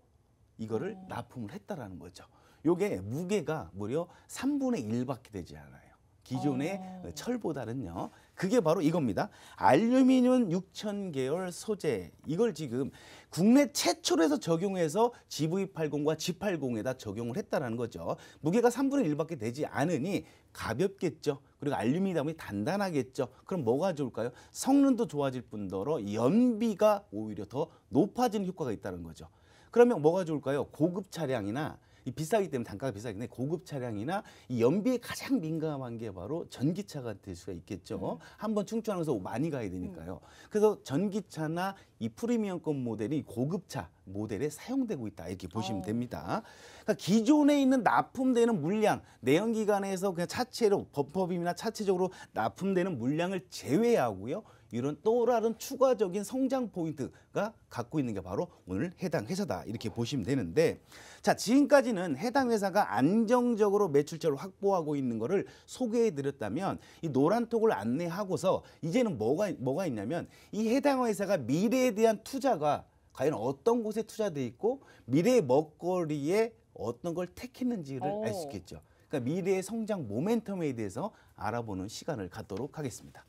Speaker 2: 이거를 납품을 했다라는 거죠. 요게 무게가 무려 3분의 1밖에 되지 않아요. 기존의 철보다는요. 그게 바로 이겁니다. 알루미늄 6000 계열 소재. 이걸 지금 국내 최초로 해서 적용해서 GV80과 G80에다 적용을 했다는 거죠. 무게가 3분의 1밖에 되지 않으니 가볍겠죠. 그리고 알루미늄이 단단하겠죠. 그럼 뭐가 좋을까요? 성능도 좋아질 뿐더러 연비가 오히려 더 높아지는 효과가 있다는 거죠. 그러면 뭐가 좋을까요? 고급 차량이나 비싸기 때문에 단가가 비싸기 때문에 고급 차량이나 이 연비에 가장 민감한 게 바로 전기차가 될 수가 있겠죠. 한번 충전하면서 많이 가야 되니까요. 그래서 전기차나 이 프리미엄급 모델이 고급차 모델에 사용되고 있다 이렇게 보시면 됩니다. 그러니까 기존에 있는 납품되는 물량, 내연기관에서 그냥 차체로 범퍼빔이나 차체적으로 납품되는 물량을 제외하고요. 이런 또 다른 추가적인 성장 포인트가 갖고 있는 게 바로 오늘 해당 회사다 이렇게 보시면 되는데, 자, 지금까지는 해당 회사가 안정적으로 매출처를 확보하고 있는 거를 소개해 드렸다면, 이 노란톡을 안내하고서 이제는 뭐가 있냐면, 이 해당 회사가 미래에 대한 투자가 과연 어떤 곳에 투자돼 있고 미래의 먹거리에 어떤 걸 택했는지를 알 수 있겠죠. 그러니까 미래의 성장 모멘텀에 대해서 알아보는 시간을 갖도록 하겠습니다.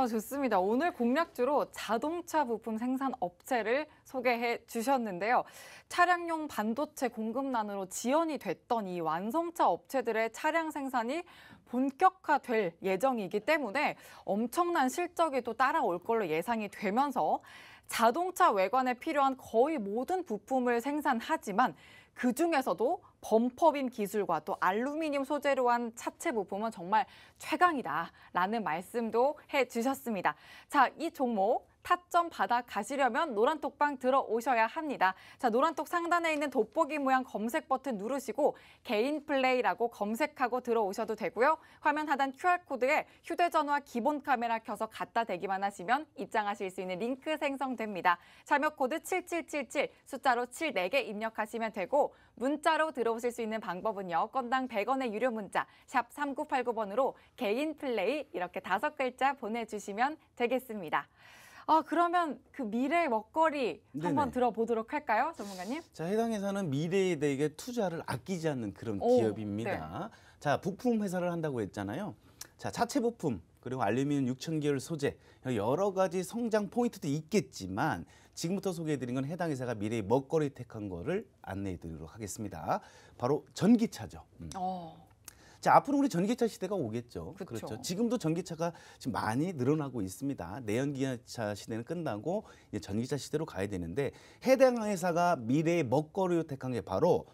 Speaker 1: 좋습니다. 오늘 공략주로 자동차 부품 생산 업체를 소개해 주셨는데요. 차량용 반도체 공급난으로 지연이 됐던 이 완성차 업체들의 차량 생산이 본격화될 예정이기 때문에 엄청난 실적이 또 따라올 걸로 예상이 되면서 자동차 외관에 필요한 거의 모든 부품을 생산하지만 그중에서도 범퍼빔 기술과 또 알루미늄 소재로 한 차체 부품은 정말 최강이다라는 말씀도 해주셨습니다. 자, 이 종목 타점 받아 가시려면 노란톡방 들어오셔야 합니다. 자, 노란톡 상단에 있는 돋보기 모양 검색 버튼 누르시고 개인 플레이라고 검색하고 들어오셔도 되고요. 화면 하단 QR코드에 휴대전화 기본 카메라 켜서 갖다 대기만 하시면 입장하실 수 있는 링크 생성됩니다. 참여 코드 7777 숫자로 7 4개 입력하시면 되고, 문자로 들어오실 수 있는 방법은요. 건당 100원의 유료 문자 샵 3989번으로 개인 플레이 이렇게 5글자 보내주시면 되겠습니다. 그러면 그 미래 먹거리 한번 들어보도록 할까요, 전문가님?
Speaker 2: 자, 해당 회사는 미래에 대해 투자를 아끼지 않는 그런 기업입니다. 네. 자, 부품 회사를 한다고 했잖아요. 자, 차체 부품 그리고 알루미늄 6000계열 소재 여러 가지 성장 포인트도 있겠지만 지금부터 소개해드린 건 해당 회사가 미래의 먹거리 택한 거를 안내해드리도록 하겠습니다. 바로 전기차죠. 자, 앞으로 우리 전기차 시대가 오겠죠. 그렇죠. 지금도 전기차가 지금 많이 늘어나고 있습니다. 내연기차 시대는 끝나고 이제 전기차 시대로 가야 되는데, 해당 회사가 미래의 먹거리로 택한 게 바로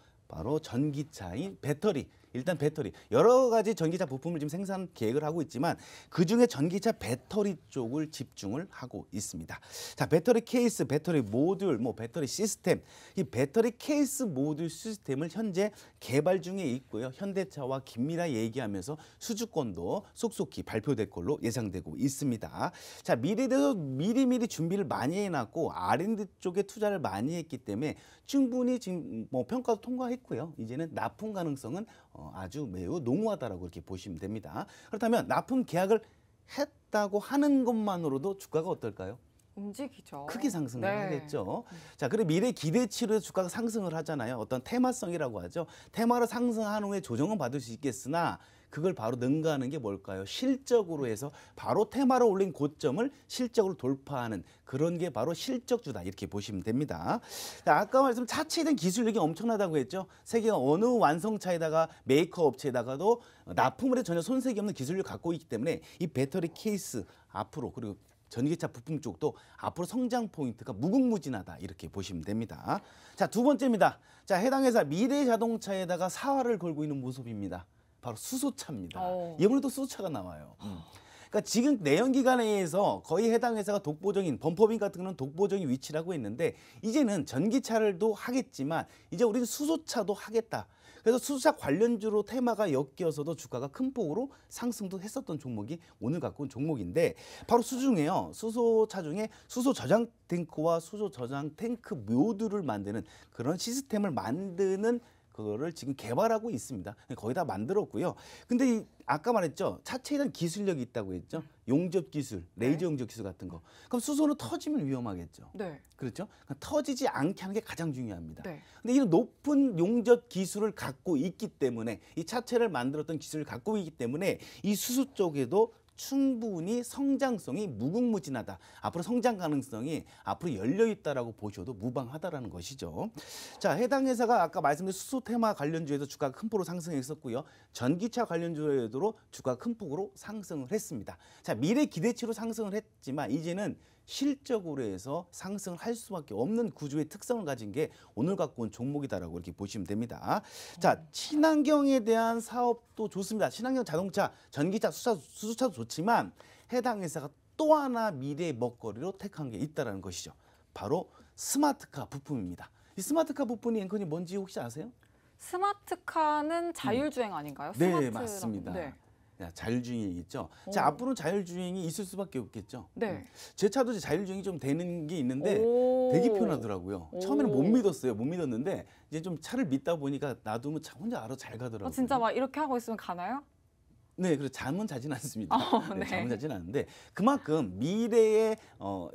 Speaker 2: 전기차인 배터리. 일단 배터리, 여러 가지 전기차 부품을 지금 생산 계획을 하고 있지만 그중에 전기차 배터리 쪽을 집중을 하고 있습니다. 자, 배터리 케이스, 배터리 모듈, 배터리 시스템, 이 배터리 케이스 모듈 시스템을 현재 개발 중에 있고요. 현대차와 긴밀하게 얘기하면서 수주권도 속속히 발표될 걸로 예상되고 있습니다. 자, 미래에 대해서 미리미리 준비를 많이 해놨고 R&D 쪽에 투자를 많이 했기 때문에 충분히 지금 평가도 통과했고요. 이제는 납품 가능성은 아주 매우 농후하다라고 이렇게 보시면 됩니다. 그렇다면 납품 계약을 했다고 하는 것만으로도 주가가 어떨까요?
Speaker 1: 움직이죠.
Speaker 2: 크게 상승을 하겠죠. 자, 그리고 미래 기대치로 주가가 상승을 하잖아요. 어떤 테마성이라고 하죠. 테마로 상승한 후에 조정은 받을 수 있겠으나 그걸 바로 능가하는 게 뭘까요? 실적으로 해서 바로 테마로 올린 고점을 실적으로 돌파하는 그런 게 바로 실적주다 이렇게 보시면 됩니다. 자, 아까 말씀 차체에 대한 기술력이 엄청나다고 했죠. 세계가 어느 완성차에다가 메이커 업체에다가도 납품을 해 전혀 손색이 없는 기술력을 갖고 있기 때문에 이 배터리 케이스 앞으로 그리고 전기차 부품 쪽도 앞으로 성장 포인트가 무궁무진하다 이렇게 보시면 됩니다. 자, 두 번째입니다. 자, 해당 회사 미래 자동차에다가 사활을 걸고 있는 모습입니다. 바로 수소차입니다. 이번에도 수소차가 나와요. 그러니까 지금 내연기관에서 거의 해당 회사가 독보적인 범퍼빔 같은 거는 독보적인 위치라고 했는데 이제는 전기차를도 하겠지만 이제 우리는 수소차도 하겠다. 그래서 수소차 관련주로 테마가 엮여서도 주가가 큰 폭으로 상승도 했었던 종목이 오늘 갖고 온 종목인데 바로 수중에요. 수소차 중에 수소 저장 탱크와 수소 저장 탱크 모듈을 만드는 그런 시스템을 만드는 그거를 지금 개발하고 있습니다. 거의 다 만들었고요. 근데 아까 말했죠. 차체에 대한 기술력이 있다고 했죠. 용접 기술, 레이저 용접 기술 같은 거. 그럼 수소는 터지면 위험하겠죠. 그렇죠? 그러니까 터지지 않게 하는 게 가장 중요합니다. 근데 이런 높은 용접 기술을 갖고 있기 때문에 이 차체를 만들었던 기술을 갖고 있기 때문에 이 수소 쪽에도 충분히 성장성이 무궁무진하다. 앞으로 성장 가능성이 앞으로 열려 있다라고 보셔도 무방하다라는 것이죠. 자, 해당 회사가 아까 말씀드린 수소 테마 관련주에도 주가가 큰 폭으로 상승했었고요. 전기차 관련주에도 주가가 큰 폭으로 상승을 했습니다. 자, 미래 기대치로 상승을 했지만 이제는 실적으로 해서 상승을 할 수밖에 없는 구조의 특성을 가진 게 오늘 갖고 온 종목이다라고 이렇게 보시면 됩니다. 자, 친환경에 대한 사업도 좋습니다. 친환경 자동차, 전기차, 수소차도 좋지만 해당 회사가 또 하나 미래의 먹거리로 택한 게 있다는 것이죠. 바로 스마트카 부품입니다. 이 스마트카 부품이 앵커님 뭔지 혹시 아세요?
Speaker 1: 스마트카는 자율주행 아닌가요?
Speaker 2: 네, 맞습니다. 자율주행이 있죠. 자, 앞으로는 자율주행이 있을 수밖에 없겠죠.
Speaker 1: 네.
Speaker 2: 제 차도 이제 자율주행이 좀 되는 게 있는데
Speaker 1: 오.
Speaker 2: 되게 편하더라고요.
Speaker 1: 오.
Speaker 2: 처음에는 못 믿었어요. 못 믿었는데 이제 좀 차를 믿다 보니까 놔두면 혼자 알아서 잘 가더라고요.
Speaker 1: 진짜 막 이렇게 하고 있으면 가나요?
Speaker 2: 네, 그래서 잠은 자진 않습니다.
Speaker 1: 네.
Speaker 2: 잠은 자진 않는데 그만큼 미래의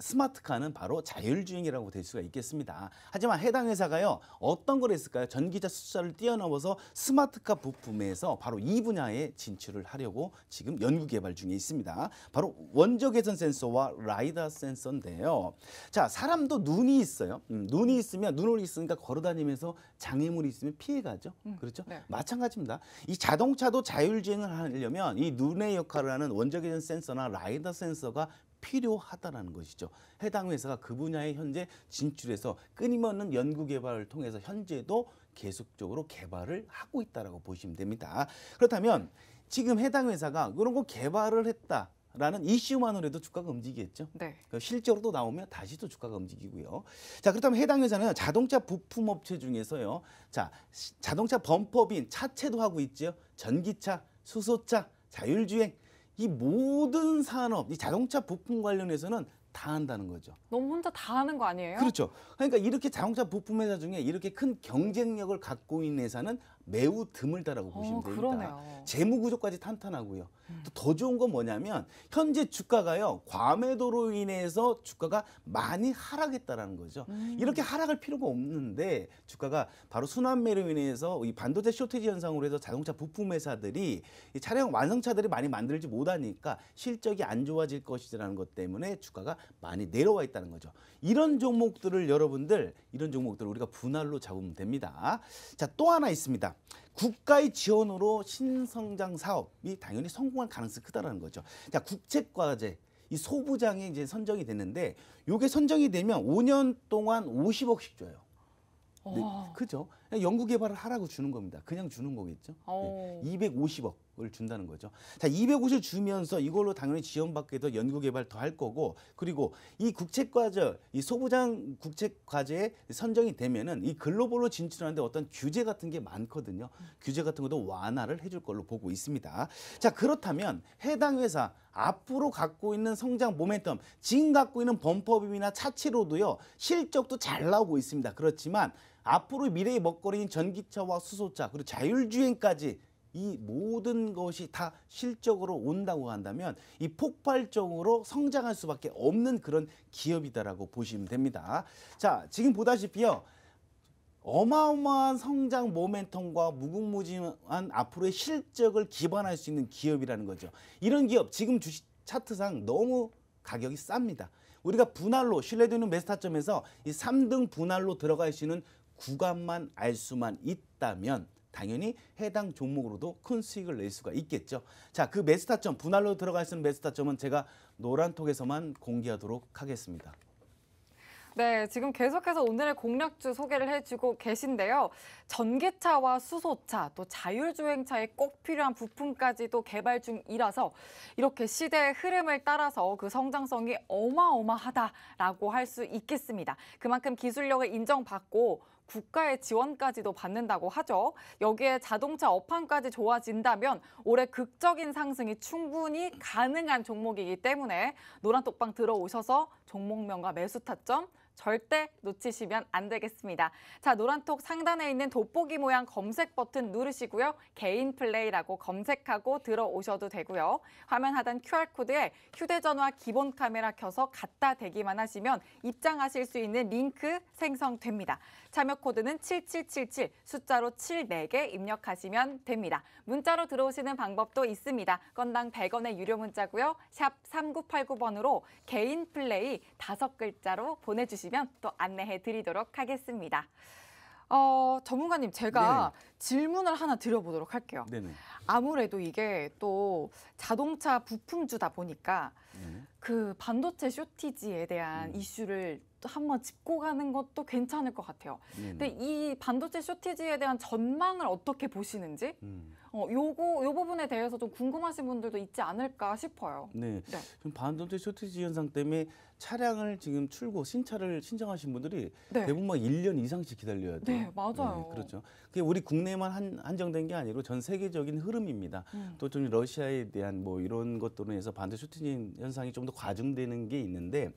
Speaker 2: 스마트카는 바로 자율주행이라고 될 수가 있겠습니다. 하지만 해당 회사가요 어떤 걸 했을까요? 전기차 숫자를 뛰어넘어서 스마트카 부품에서 바로 이 분야에 진출을 하려고 지금 연구 개발 중에 있습니다. 바로 원적 개선 센서와 라이다 센서인데요. 자, 사람도 눈이 있어요. 눈이 있으면 눈을 있으니까 걸어다니면서 장애물이 있으면 피해가죠. 그렇죠?
Speaker 1: 네.
Speaker 2: 마찬가지입니다. 이 자동차도 자율주행을 하려면 이 눈의 역할을 하는 원적외선 센서나 라이다 센서가 필요하다는 것이죠. 해당 회사가 그 분야에 현재 진출해서 끊임없는 연구 개발을 통해서 현재도 계속적으로 개발을 하고 있다라고 보시면 됩니다. 그렇다면 지금 해당 회사가 그런 거 개발을 했다. 라는 이슈만으로도 주가가 움직이겠죠.
Speaker 1: 네.
Speaker 2: 실적으로 나오면 다시 또 주가가 움직이고요. 자, 그렇다면 해당 회사는 자동차 부품 업체 중에서요. 자, 자동차 범퍼빈 차체도 하고 있죠. 전기차, 수소차, 자율주행 이 모든 산업, 이 자동차 부품 관련해서는 다 한다는 거죠.
Speaker 1: 너무 혼자 다 하는 거 아니에요?
Speaker 2: 그렇죠. 그러니까 이렇게 자동차 부품 회사 중에 이렇게 큰 경쟁력을 갖고 있는 회사는 매우 드물다라고 보시면 됩니다.
Speaker 1: 그러네요.
Speaker 2: 재무 구조까지 탄탄하고요. 또 더 좋은 건 뭐냐면 현재 주가가요 과매도로 인해서 주가가 많이 하락했다라는 거죠. 이렇게 하락할 필요가 없는데 주가가 바로 순환매로 인해서 이 반도체 쇼티지 현상으로 해서 자동차 부품 회사들이 이 차량 완성차들이 많이 만들지 못하니까 실적이 안 좋아질 것이라는 것 때문에 주가가 많이 내려와 있다는 거죠. 이런 종목들을 여러분들 이런 종목들을 우리가 분할로 잡으면 됩니다. 자, 또 하나 있습니다. 국가의 지원으로 신성장 사업이 당연히 성공할 가능성이 크다라는 거죠. 자, 국책과제 이 소부장에 이제 선정이 됐는데 요게 선정이 되면 5년 동안 50억씩 줘요. 네, 그죠? 연구 개발을 하라고 주는 겁니다. 그냥 주는 거겠죠. 네, 250억을 준다는 거죠. 자, 250을 주면서 이걸로 당연히 지원받게 더 연구 개발 더 할 거고, 그리고 이 국책과제, 이 소부장 국책과제에 선정이 되면은 이 글로벌로 진출하는데 어떤 규제 같은 게 많거든요. 규제 같은 것도 완화를 해줄 걸로 보고 있습니다. 자, 그렇다면 해당 회사 앞으로 갖고 있는 성장 모멘텀, 지금 갖고 있는 범퍼빔이나 차체로도요 실적도 잘 나오고 있습니다. 그렇지만 앞으로 미래의 먹거리인 전기차와 수소차 그리고 자율주행까지 이 모든 것이 다 실적으로 온다고 한다면 이 폭발적으로 성장할 수밖에 없는 그런 기업이다라고 보시면 됩니다. 자, 지금 보다시피요. 어마어마한 성장 모멘텀과 무궁무진한 앞으로의 실적을 기반할 수 있는 기업이라는 거죠. 이런 기업 지금 주식 차트상 너무 가격이 쌉니다. 우리가 분할로 신뢰도 있는 매수타점에서 이 3등 분할로 들어갈 수 있는 구간만 알 수만 있다면 당연히 해당 종목으로도 큰 수익을 낼 수가 있겠죠. 자, 그 매수타점 분할로 들어갈 수 있는 매수타점은 제가 노란톡에서만 공개하도록 하겠습니다.
Speaker 1: 네, 지금 계속해서 오늘의 공략주 소개를 해주고 계신데요. 전기차와 수소차, 또 자율주행차에 꼭 필요한 부품까지도 개발 중이라서 이렇게 시대의 흐름을 따라서 그 성장성이 어마어마하다라고 할 수 있겠습니다. 그만큼 기술력을 인정받고 국가의 지원까지도 받는다고 하죠. 여기에 자동차 업황까지 좋아진다면 올해 극적인 상승이 충분히 가능한 종목이기 때문에 노란톡방 들어오셔서 종목명과 매수 타점 절대 놓치시면 안 되겠습니다. 자, 노란톡 상단에 있는 돋보기 모양 검색 버튼 누르시고요. 개인 플레이라고 검색하고 들어오셔도 되고요. 화면 하단 QR코드에 휴대전화 기본 카메라 켜서 갖다 대기만 하시면 입장하실 수 있는 링크 생성됩니다. 참여 코드는 7777, 숫자로 74개 입력하시면 됩니다. 문자로 들어오시는 방법도 있습니다. 건당 100원의 유료 문자고요. 샵 3989번으로 개인 플레이 5글자로 보내주시면 또 안내해 드리도록 하겠습니다. 전문가님, 제가 질문을 하나 드려보도록 할게요.
Speaker 2: 네네.
Speaker 1: 아무래도 이게 또 자동차 부품주다 보니까 그 반도체 쇼티지에 대한 이슈를 또 한번 짚고 가는 것도 괜찮을 것 같아요. 근데 이 반도체 쇼티지에 대한 전망을 어떻게 보시는지 요 부분에 대해서 좀 궁금하신 분들도 있지 않을까 싶어요.
Speaker 2: 네. 지금 반도체 쇼티지 현상 때문에 차량을 지금 신차를 신청하신 분들이 대부분 막 1년 이상씩 기다려야 돼요.
Speaker 1: 네, 맞아요.
Speaker 2: 그렇죠. 그게 우리 국내 국내만 한정된 게 아니고 전 세계적인 흐름입니다. 또 좀 러시아에 대한 뭐 이런 것들로 해서 반도체 쇼티지 현상이 좀 더 과중되는 게 있는데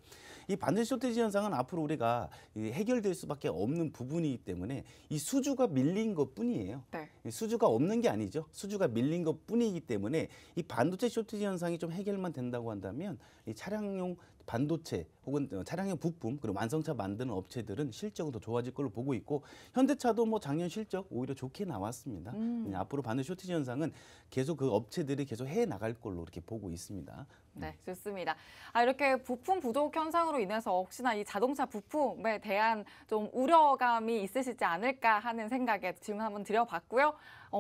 Speaker 2: 이 반도체 쇼티지 현상은 앞으로 우리가 해결될 수밖에 없는 부분이기 때문에 이 수주가 밀린 것뿐이에요.
Speaker 1: 네.
Speaker 2: 수주가 없는 게 아니죠. 수주가 밀린 것뿐이기 때문에 이 반도체 쇼티지 현상이 좀 해결만 된다고 한다면 이 차량용 반도체 혹은 차량용 부품 그리고 완성차 만드는 업체들은 실적은 더 좋아질 걸로 보고 있고 현대차도 뭐 작년 실적 오히려 좋게 나왔습니다. 앞으로 반도체 쇼티지 현상은 계속 그 업체들이 계속 해 나갈 걸로 이렇게 보고 있습니다.
Speaker 1: 네, 좋습니다. 이렇게 부품 부족 현상으로 인해서 혹시나 이 자동차 부품에 대한 좀 우려감이 있으시지 않을까 하는 생각에 질문 한번 드려봤고요.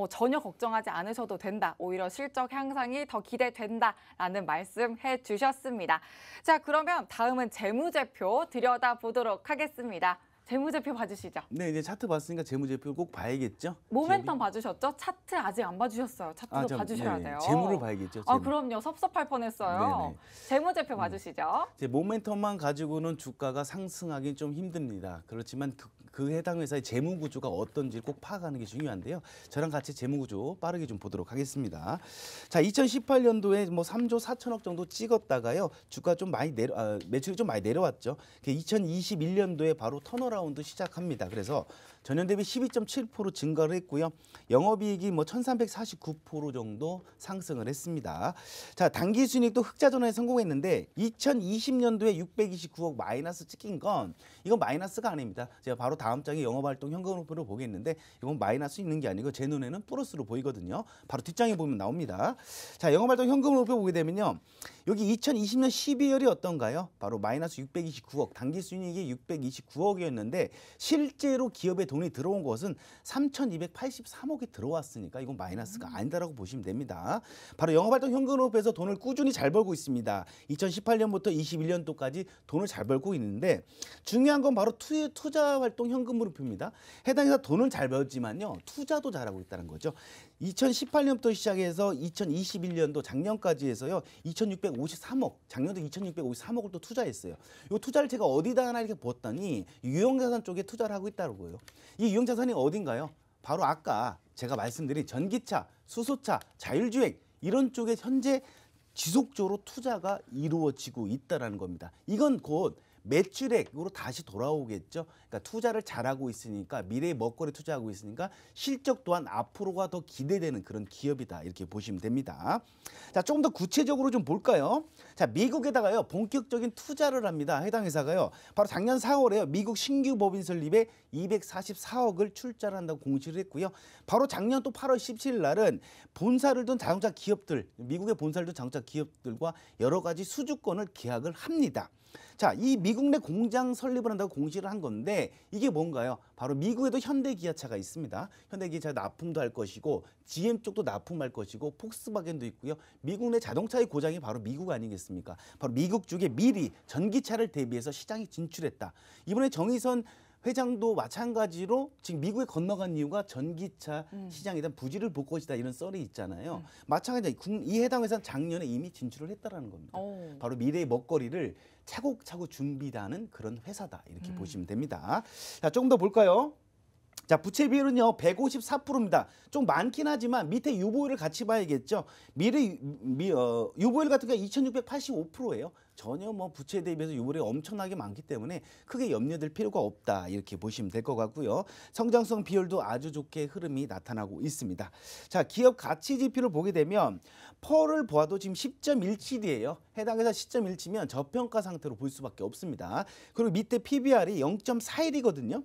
Speaker 1: 전혀 걱정하지 않으셔도 된다. 오히려 실적 향상이 더 기대된다라는 말씀해 주셨습니다. 자, 그러면 다음은 재무제표 들여다보도록 하겠습니다. 재무제표 봐주시죠.
Speaker 2: 네, 이제 차트 봤으니까 재무제표 꼭 봐야겠죠.
Speaker 1: 모멘텀 봐주셨죠? 차트 아직 안 봐주셨어요. 차트도 봐주셔야
Speaker 2: 네,
Speaker 1: 돼요.
Speaker 2: 재무를 봐야겠죠.
Speaker 1: 재무. 그럼요. 섭섭할 뻔했어요.
Speaker 2: 네네.
Speaker 1: 재무제표 봐주시죠.
Speaker 2: 이제 모멘텀만 가지고는 주가가 상승하기 좀 힘듭니다. 그렇지만 그 해당 회사의 재무 구조가 어떤지 꼭 파악하는 게 중요한데요. 저랑 같이 재무 구조 빠르게 좀 보도록 하겠습니다. 자, 2018년도에 뭐 3조 4천억 정도 찍었다가요. 주가 좀 많이 매출이 좀 많이 내려왔죠. 2021년도에 바로 턴어라운드 시작합니다. 그래서 전년 대비 12.7% 증가를 했고요. 영업이익이 뭐 1,349% 정도 상승을 했습니다. 자, 당기순이익도 흑자 전환에 성공했는데 2020년도에 629억 마이너스 찍힌 건 이건 마이너스가 아닙니다. 제가 바로 다음 장에 영업활동 현금으로 보겠는데 이건 마이너스 있는 게 아니고 제 눈에는 플러스로 보이거든요. 바로 뒷장에 보면 나옵니다. 자, 영업활동 현금으로 보게 되면요. 여기 2020년 12월이 어떤가요? 바로 마이너스 629억, 당기순이익이 629억이었는데 실제로 기업에 돈이 들어온 것은 3,283억이 들어왔으니까 이건 마이너스가 아니다라고 보시면 됩니다. 바로 영업활동 현금으로해서 돈을 꾸준히 잘 벌고 있습니다. 2018년부터 21년도까지 돈을 잘 벌고 있는데 중요한 건 바로 투자활동 현금으로입니다. 해당 회사 돈을 잘 벌지만요. 투자도 잘하고 있다는 거죠. 2018년부터 시작해서 2021년도 작년까지 해서요. 2,653억, 작년도 2,653억을 또 투자했어요. 이 투자를 제가 어디다 하나 이렇게 봤더니 유형자산 쪽에 투자를 하고 있다는 거예요. 이 유형자산이 어딘가요? 바로 아까 제가 말씀드린 전기차, 수소차, 자율주행 이런 쪽에 현재 지속적으로 투자가 이루어지고 있다는 겁니다. 이건 곧 매출액으로 다시 돌아오겠죠. 그러니까 투자를 잘하고 있으니까 미래의 먹거리 투자하고 있으니까 실적 또한 앞으로가 더 기대되는 그런 기업이다. 이렇게 보시면 됩니다. 자, 조금 더 구체적으로 좀 볼까요? 자, 미국에다가요. 본격적인 투자를 합니다. 해당 회사가요. 바로 작년 4월에요. 미국 신규 법인 설립에 244억을 출자를 한다고 공시를 했고요. 바로 작년 또 8월 17일 날은 본사를 둔 자동차 기업들, 미국의 본사를 둔 자동차 기업들과 여러 가지 수주권을 계약을 합니다. 자, 이 미국 내 공장 설립을 한다고 공시를 한 건데 이게 뭔가요? 바로 미국에도 현대기아차가 있습니다. 현대기아차 납품도 할 것이고 GM 쪽도 납품할 것이고 폭스바겐도 있고요. 미국 내 자동차의 고장이 바로 미국 아니겠습니까? 바로 미국 쪽에 미리 전기차를 대비해서 시장에 진출했다. 이번에 정의선 회장도 마찬가지로 지금 미국에 건너간 이유가 전기차 시장에 대한 부지를 볼 것이다 이런 썰이 있잖아요. 마찬가지로 이 해당 회사는 작년에 이미 진출을 했다라는 겁니다. 바로 미래의 먹거리를 차곡차곡 준비하는 그런 회사다 이렇게 보시면 됩니다. 자, 조금 더 볼까요? 자, 부채 비율은요 154%입니다. 좀 많긴 하지만 밑에 유보율을 같이 봐야겠죠. 유보율 같은 경우 2,685%예요. 전혀 뭐 부채 대비해서 유보율이 엄청나게 많기 때문에 크게 염려될 필요가 없다 이렇게 보시면 될 것 같고요. 성장성 비율도 아주 좋게 흐름이 나타나고 있습니다. 자, 기업 가치 지표를 보게 되면 펄을 보아도 지금 10.17이에요. 해당 회사 10.17면 저평가 상태로 볼 수밖에 없습니다. 그리고 밑에 PBR이 0.41이거든요.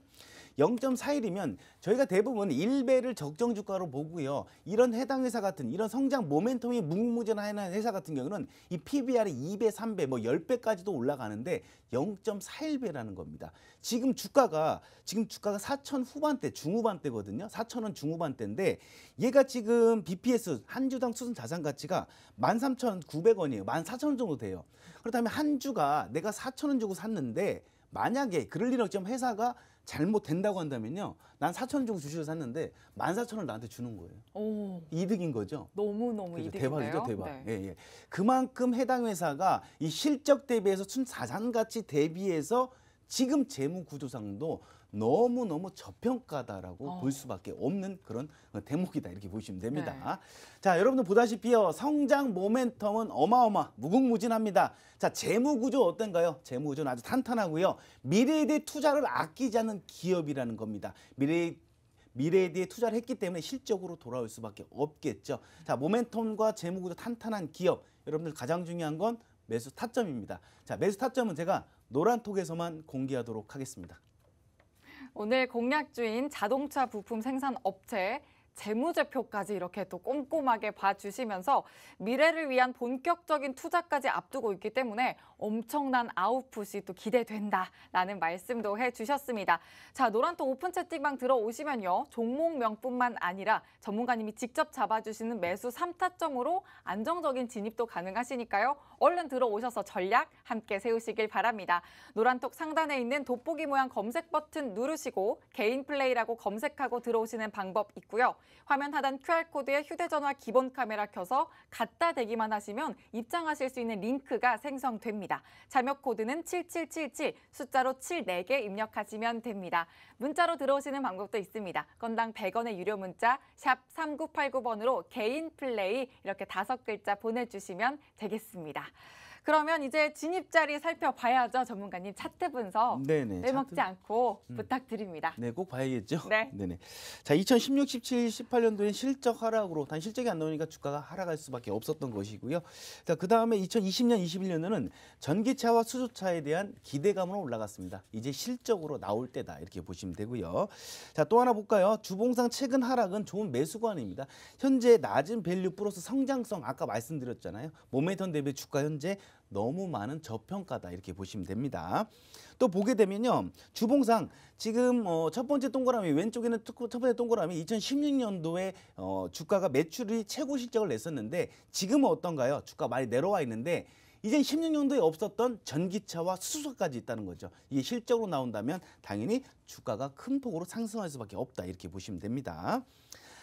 Speaker 2: 0.41이면 저희가 대부분 1배를 적정 주가로 보고요. 이런 해당 회사 같은 이런 성장 모멘텀이 무궁무진한 회사 같은 경우는 이 PBR이 2배, 3배, 뭐 10배까지도 올라가는데 0.41배라는 겁니다. 지금 주가가 4천 후반대, 중후반대거든요. 4천원 중후반대인데 얘가 지금 BPS 한 주당 수준 자산 가치가 13,900원이에요. 14,000원 정도 돼요. 그렇다면 한 주가 내가 4천원 주고 샀는데 만약에 그럴 일 없지만 회사가 잘못된다고 한다면요. 난 4,000원 주고 주식을 샀는데 14,000원을 나한테 주는 거예요.
Speaker 1: 오,
Speaker 2: 이득인 거죠.
Speaker 1: 너무너무
Speaker 2: 그렇죠.
Speaker 1: 이득인데요.
Speaker 2: 대박이죠, 대박.
Speaker 1: 네.
Speaker 2: 예, 예. 그만큼 해당 회사가 이 실적 대비해서 순 자산 가치 대비해서 지금 재무 구조상도 너무너무 저평가다라고 볼 수밖에 없는 그런 대목이다 이렇게 보시면 됩니다. 네. 자, 여러분들 보다시피요. 성장 모멘텀은 무궁무진합니다. 자, 재무 구조 어떤가요? 재무 구조는 아주 탄탄하고요. 미래에 대해 투자를 아끼지 않는 기업이라는 겁니다. 미래에 대해 투자를 했기 때문에 실적으로 돌아올 수밖에 없겠죠. 자, 모멘텀과 재무 구조 탄탄한 기업. 여러분들 가장 중요한 건 매수 타점입니다. 자, 매수 타점은 제가 노란톡에서만 공개하도록 하겠습니다.
Speaker 1: 오늘 공략주인 자동차 부품 생산 업체 재무제표까지 이렇게 또 꼼꼼하게 봐주시면서 미래를 위한 본격적인 투자까지 앞두고 있기 때문에 엄청난 아웃풋이 또 기대된다라는 말씀도 해주셨습니다. 자, 노란톡 오픈 채팅방 들어오시면요. 종목명뿐만 아니라 전문가님이 직접 잡아주시는 매수 3타점으로 안정적인 진입도 가능하시니까요. 얼른 들어오셔서 전략 함께 세우시길 바랍니다. 노란톡 상단에 있는 돋보기 모양 검색 버튼 누르시고 개인 플레이라고 검색하고 들어오시는 방법 있고요. 화면 하단 QR코드에 휴대전화 기본 카메라 켜서 갖다 대기만 하시면 입장하실 수 있는 링크가 생성됩니다. 참여 코드는 7777, 숫자로 74개 입력하시면 됩니다. 문자로 들어오시는 방법도 있습니다. 건당 100원의 유료 문자 샵 3989번으로 개인 플레이 이렇게 5글자 보내주시면 되겠습니다. 그러면 이제 진입 자리 살펴봐야죠, 전문가님. 차트 분석 빼먹지 않고 부탁드립니다.
Speaker 2: 네, 꼭 봐야겠죠.
Speaker 1: 네.
Speaker 2: 네네. 자, 2016, 17, 18년도엔 실적 하락으로 단 실적이 안 나오니까 주가가 하락할 수밖에 없었던 것이고요. 자, 그 다음에 2020년, 21년도는 전기차와 수소차에 대한 기대감으로 올라갔습니다. 이제 실적으로 나올 때다 이렇게 보시면 되고요. 자, 또 하나 볼까요? 주봉상 최근 하락은 좋은 매수관입니다. 현재 낮은 밸류 플러스 성장성 아까 말씀드렸잖아요. 모멘텀 대비 주가 현재 너무 많은 저평가다 이렇게 보시면 됩니다. 또 보게 되면요. 주봉상 지금 첫 번째 동그라미 왼쪽에는 첫 번째 동그라미 2016년도에 주가가 매출이 최고 실적을 냈었는데 지금은 어떤가요? 주가 많이 내려와 있는데 이제 16년도에 없었던 전기차와 수소까지 있다는 거죠. 이게 실적으로 나온다면 당연히 주가가 큰 폭으로 상승할 수밖에 없다 이렇게 보시면 됩니다.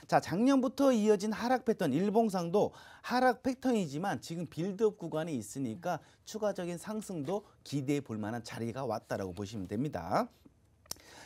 Speaker 2: 자, 작년부터 이어진 하락 패턴 일봉상도 하락 패턴이지만 지금 빌드업 구간이 있으니까 추가적인 상승도 기대해 볼 만한 자리가 왔다라고 보시면 됩니다.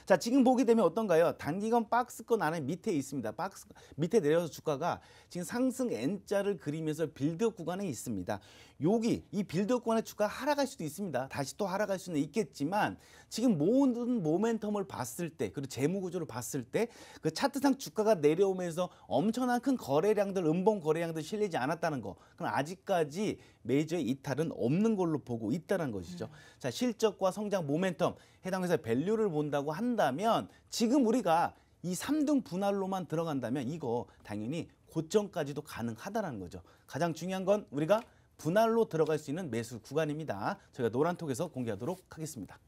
Speaker 2: 자, 지금 보게 되면 어떤가요? 단기간 박스권 안에 밑에 있습니다. 박스 밑에 내려서 주가가 지금 상승 N자를 그리면서 빌드업 구간에 있습니다. 여기 이 빌드업 구간에 주가 하락할 수도 있습니다. 다시 또 하락할 수는 있겠지만 지금 모든 모멘텀을 봤을 때 그리고 재무 구조를 봤을 때 그 차트상 주가가 내려오면서 엄청난 큰 거래량들 음봉 거래량들 실리지 않았다는 거. 그럼 아직까지 메이저의 이탈은 없는 걸로 보고 있다는 것이죠. 자, 실적과 성장 모멘텀 해당해서 밸류를 본다고 한다면 지금 우리가 이 3등 분할로만 들어간다면 이거 당연히 고점까지도 가능하다는 거죠. 가장 중요한 건 우리가 분할로 들어갈 수 있는 매수 구간입니다. 저희가 노란톡에서 공개하도록 하겠습니다.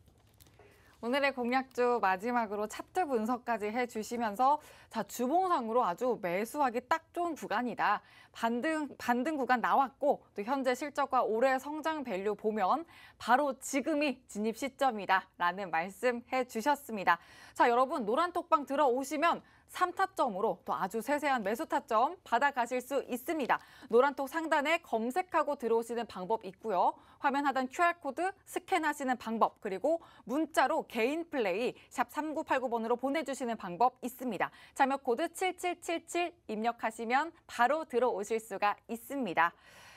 Speaker 1: 오늘의 공략주 마지막으로 차트 분석까지 해주시면서 자, 주봉상으로 아주 매수하기 딱 좋은 구간이다. 반등 구간 나왔고 또 현재 실적과 올해 성장 밸류 보면 바로 지금이 진입 시점이다 라는 말씀 해주셨습니다. 자, 여러분 노란톡방 들어오시면 3타점으로 또 아주 세세한 매수 타점 받아가실 수 있습니다. 노란톡 상단에 검색하고 들어오시는 방법 있고요. 화면 하단 QR코드 스캔하시는 방법 그리고 문자로 개인 플레이 샵 3989번으로 보내주시는 방법 있습니다. 참여 코드 7777 입력하시면 바로 들어오실 수가 있습니다.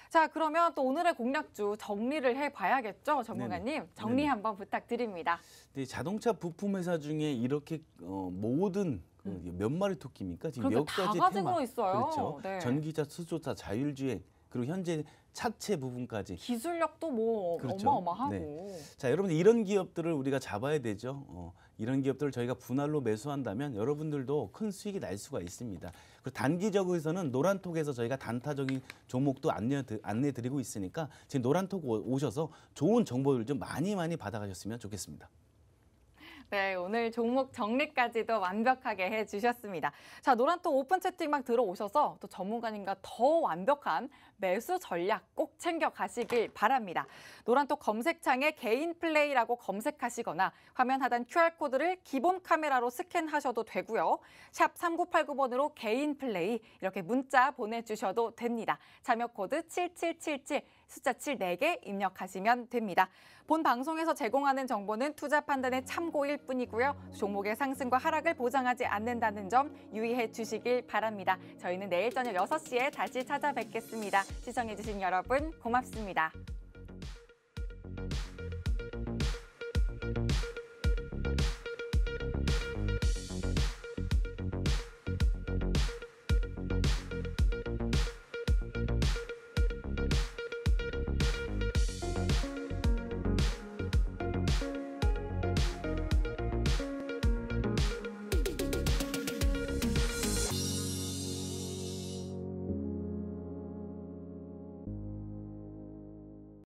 Speaker 1: 자, 그러면 또 오늘의 공략주 정리를 해봐야겠죠, 전문가님? 네네. 정리 한번 부탁드립니다.
Speaker 2: 네, 자동차 부품 회사 중에 이렇게 모든 몇 마리 토끼입니까? 지금 몇 가지
Speaker 1: 다 가지고 있어요.
Speaker 2: 그렇죠.
Speaker 1: 네.
Speaker 2: 전기차, 수소차, 자율주행 그리고 현재 차체 부분까지
Speaker 1: 기술력도 뭐
Speaker 2: 그렇죠.
Speaker 1: 어마어마하고.
Speaker 2: 네. 자, 여러분 이런 기업들을 우리가 잡아야 되죠. 이런 기업들을 저희가 분할로 매수한다면 여러분들도 큰 수익이 날 수가 있습니다. 그리고 단기적으로서는 노란톡에서 저희가 단타적인 종목도 안내드리고 있으니까 지금 노란톡 오셔서 좋은 정보를 좀 많이 받아가셨으면 좋겠습니다.
Speaker 1: 네, 오늘 종목 정리까지도 완벽하게 해주셨습니다. 자, 노란톡 오픈 채팅방 들어오셔서 또 전문가님과 더 완벽한 매수 전략 꼭 챙겨 가시길 바랍니다. 노란톡 검색창에 개인 플레이라고 검색하시거나 화면 하단 QR코드를 기본 카메라로 스캔하셔도 되고요. 샵 3989번으로 개인 플레이 이렇게 문자 보내주셔도 됩니다. 참여 코드 7777 숫자 7 4개 입력하시면 됩니다. 본 방송에서 제공하는 정보는 투자 판단의 참고일 뿐이고요. 종목의 상승과 하락을 보장하지 않는다는 점 유의해 주시길 바랍니다. 저희는 내일 저녁 6시에 다시 찾아뵙겠습니다. 시청해주신 여러분 고맙습니다.